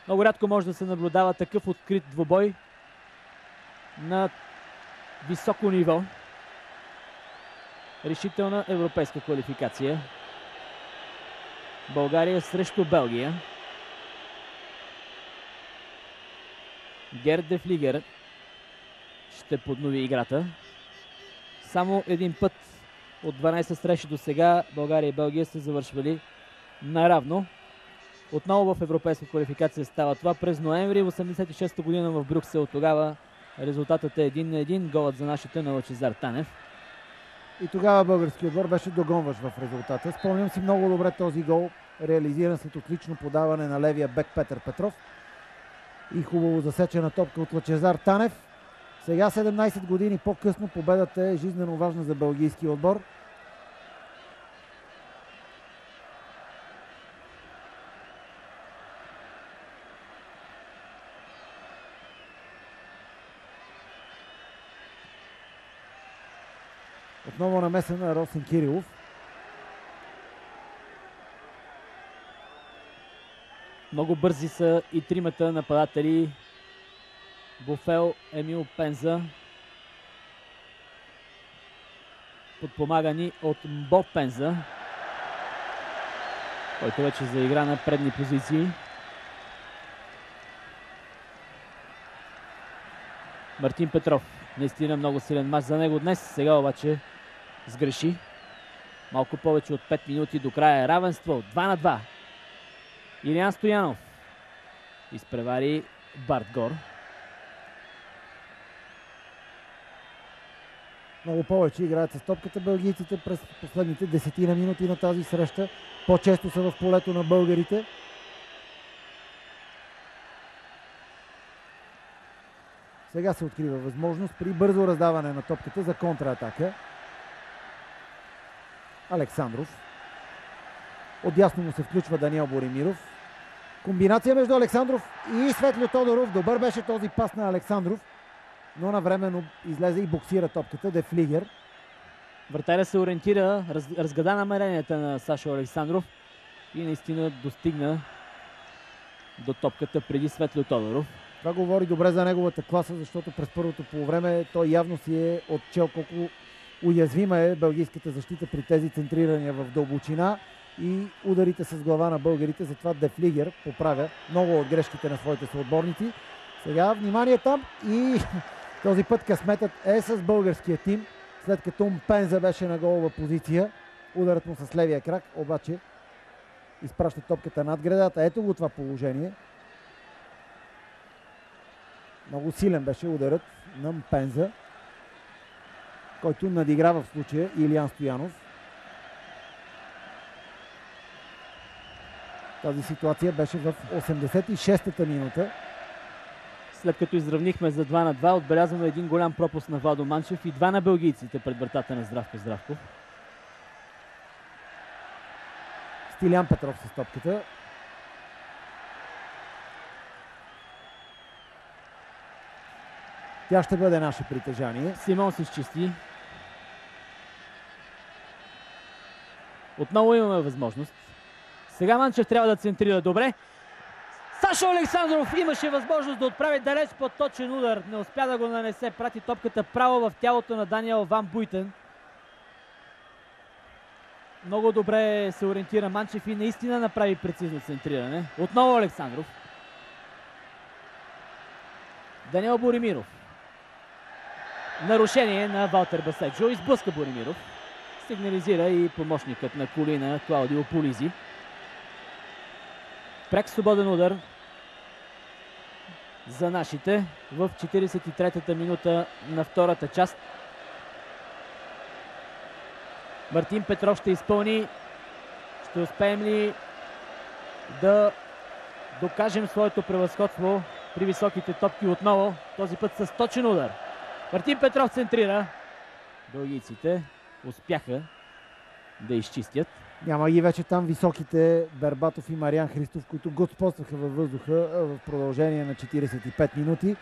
Много рядко може да се наблюдава такъв открит двубой на високо ниво. Решителна европейска квалификация. България срещу Белгия. Герд де Флигер ще поднови играта. Само един път от 12 срещи до сега България и Белгия са завършвали наравно. Отново в европейска квалификация става това през ноември 1986 година в Брюксел. Тогава резултатът е 1-1. Голът за нашите на Лъчезар Танев. И тогава българският отбор беше догонващ в резултата. Спомням си много добре този гол, реализиран след отлично подаване на левия бек Петър Петров. И хубаво засечена топка от Лъчезар Танев. Сега 17 години по-късно победата е жизнено важна за белгийския отбор. Отново намесен на Росен Кирилов. Много бързи са и тримата нападатели. Буфел, Емил Пенза. Подпомагани от Мбо Пенза, който вече заигра на предни позиции. Мартин Петров. Наистина много силен мач за него днес. Сега обаче сгреши. Малко повече от 5 минути до края. Равенство 2-2. Илиян Стоянов изпревари Барт Гор. Много повече играят с топката белгийците през последните 10 минути на тази среща. По-често са в полето на българите. Сега се открива възможност при бързо раздаване на топката за контратака. Александров. Отдясно му се включва Даниел Боримиров. Комбинация между Александров и Светло Тодоров. Добър беше този пас на Александров, но навременно излезе и боксира топката де Флигер. Вратаря се ориентира, разгада намеренията на Сашо Александров и наистина достигна до топката преди Светло Тодоров. Това говори добре за неговата класа, защото през първото полувреме той явно си е отчел колко уязвима е белгийската защита при тези центрирания в дълбочина и ударите с глава на българите. Затова Де Флигер поправя много от грешките на своите съотборници. Сега внимание там и този път късметът е с българския тим, след като Мпенза беше на голова позиция. Ударът му с левия крак, обаче изпраща топката над гредата. Ето го това положение. Много силен беше ударът на Мпенза, който надиграва в случая Илиян Стоянов. Тази ситуация беше в 86-та минута. След като изравнихме за 2-2, отбелязваме един голям пропуск на Владо Манчев и два на белгийците пред вратата на Здравко Здравков. Стилян Петров с топката. Тя ще бъде наше притежание. Симон се изчисти. Отново имаме възможност. Сега Манчев трябва да центрира добре. Сашо Александров имаше възможност да отправи далеч под точен удар. Не успя да го нанесе. Прати топката право в тялото на Даниел Ван Буйтен. Много добре се ориентира Манчев и наистина направи прецизно центриране. Отново Александров. Даниел Боримиров. Нарушение на Валтер Баседжо. Изблъска Боримиров. Сигнализира и помощникът на Колина Клаудио Полизи. Прек свободен удар за нашите в 43-та минута на втората част. Мартин Петров ще изпълни. Ще успеем ли да докажем своето превъзходство при високите топки отново? Този път с точен удар. Мартин Петров центрира. Белгийците успяха да изчистят. Няма ги вече там високите Бербатов и Мариан Христов, които господстваха във въздуха в продължение на 45 минути.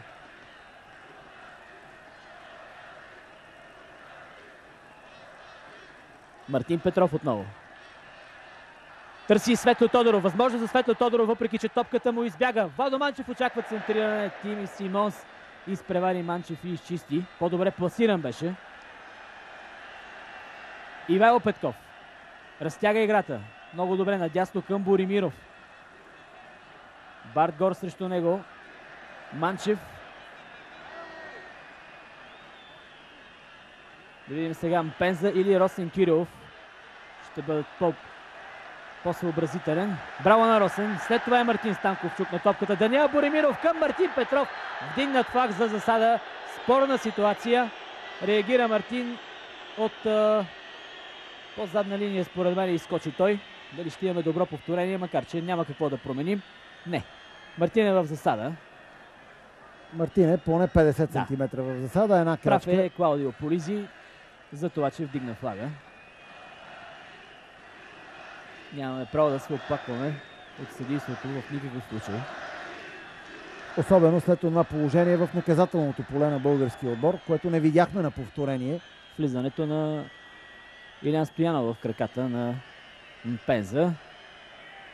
Мартин Петров отново. Търси Светло Тодоров. Възможно за Светло Тодоров, въпреки че топката му избяга. Владо Манчев очаква центриране. Тими Симонс изпревари Манчев и изчисти. По-добре пласиран беше. Ивайло Петков. Разтяга играта. Много добре надясно към Боримиров. Барт Гор срещу него. Манчев. Да видим сега Мпенза или Росен Кирилов. Ще бъдат по-съобразителен. Браво на Росен. След това е Мартин Станков чук на топката. Даниел Боримиров към Мартин Петров. Вдигнат флаг за засада. Спорна ситуация. Реагира Мартин от по-задна линия, според мен, изскочи той. Дали ще имаме добро повторение, макар че няма какво да променим. Не. Мартин е в засада. Мартин е поне 50 см в засада. Една крачка. Прав е Клаудио Полизи за това, че вдигна флага. Нямаме право да се оплакваме от съдийството в никакъв случай. Особено след това положение в наказателното поле на българския отбор, което не видяхме на повторение. Влизането на Илиян Стоянов в краката на Мпенза.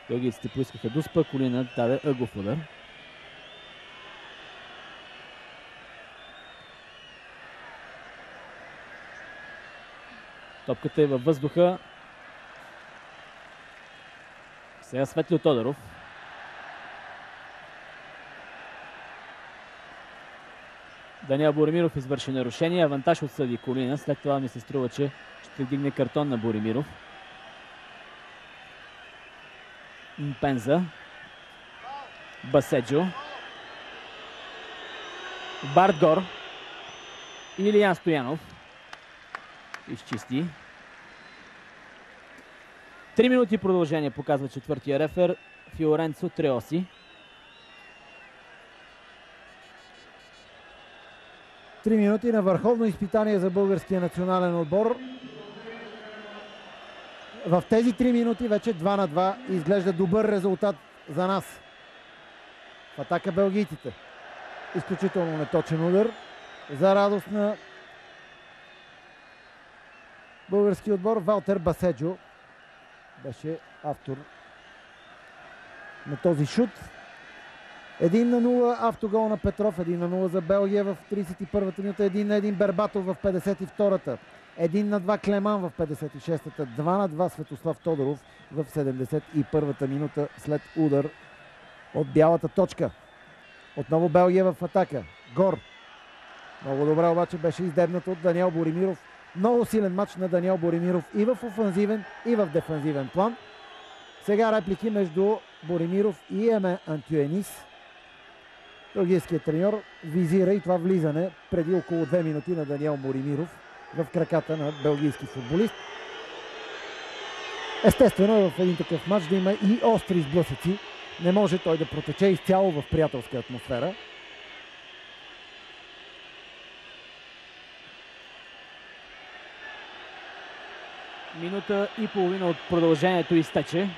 Белгийците поискаха дуспа, Колина даде ъгов удар. Топката е във въздуха. Сега Светлио Тодоров. Даниел Боримиров извърши нарушение. Авантаж отсъди Колина. След това ми се струва, че ще дигне картон на Боримиров. Мпенза. Баседжо. Барт Гор. Илиян Стоянов. Изчисти. 3 минути продължение показва четвъртия рефер. Фиоренцо Треоси. 3 минути на върховно изпитание за българския национален отбор. В тези 3 минути вече 2-2 изглежда добър резултат за нас. В атака белгийците. Изключително неточен удар. За радост на българския отбор, Валтер Баседжо беше автор на този шут. 1-0 автогол на Петров, 1-0 за Белгия в 31-та минута, 1-1 Бербатов в 52-та, 1-2 Клеман в 56-та, 2-2 Светослав Тодоров в 71-та минута след удар от бялата точка. Отново Белгия в атака. Гор. Много добре обаче беше издебнат от Даниел Боримиров. Много силен матч на Даниел Боримиров и в офанзивен, и в дефанзивен план. Сега реплики между Боримиров и Еме Антюенис. Белгийският треньор визира и това влизане преди около 2 минути на Даниел Боримиров в краката на белгийски футболист. Естествено е в един такъв матч да има и остри сблъсъци. Не може той да протече изцяло в приятелска атмосфера. Минута и половина от продължението изтече.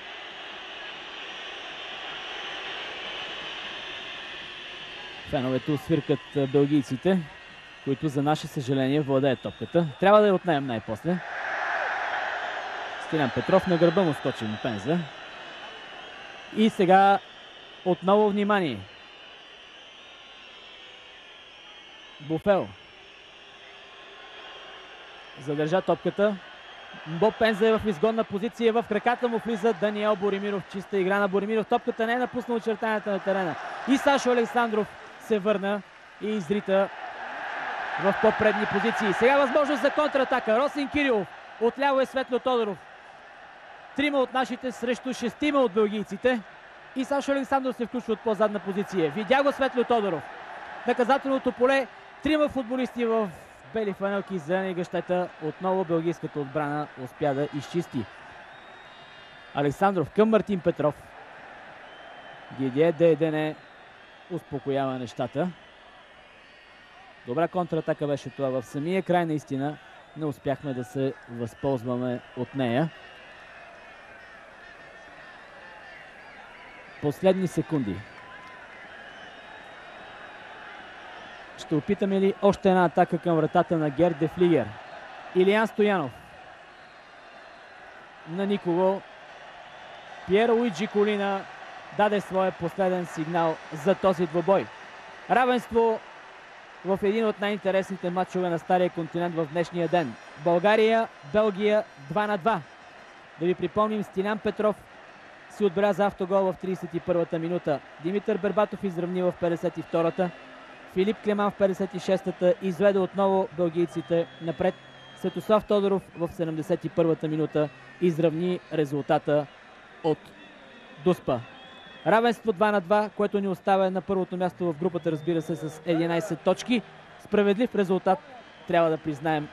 Феновете свиркат белгийците, които за наше съжаление владеят топката. Трябва да я отнеем най-после. Стилян Петров на гърба му скочи Мпенза. И сега отново внимание. Буфел задържа топката. Мпенза е в изгодна позиция. В краката му влиза Даниел Боримиров. Чиста игра на Боримиров. Топката не е напусна очертанията на терена. И Сашо Александров се върна и изрита в по-предни позиции. Сега възможност за контратака. Росен Кирилов. Отляво е Светло Тодоров. 3 от нашите срещу 6 от белгийците. И Сашо Александров се включва от по-задна позиция. Видя го Светло Тодоров. Наказателното поле. 3 футболисти в бели фанелки, зелени гъщета. Отново белгийската отбрана успя да изчисти. Александров към Мартин Петров. Дидие Дейдене успокоява нещата. Добра контратака беше това. В самия край наистина не успяхме да се възползваме от нея. Последни секунди. Ще опитаме ли още една атака към вратата на Герд де Флигер? Илиян Стоянов. На никого. Пьер Луиджи Колина даде своя последен сигнал за този двубой. Равенство в един от най-интересните матчове на Стария континент в днешния ден. България, Белгия 2-2. Да ви припомним, Стилян Петров си отбеляза автогол в 31-та минута. Димитър Бербатов изравни в 52-та. Филип Клеман в 56-та изведе отново белгийците напред. Светослав Тодоров в 71-та минута изравни резултата от Дуспа. Равенство 2-2, което ни оставя на първото място в групата, разбира се, с 11 точки. Справедлив резултат, трябва да признаем,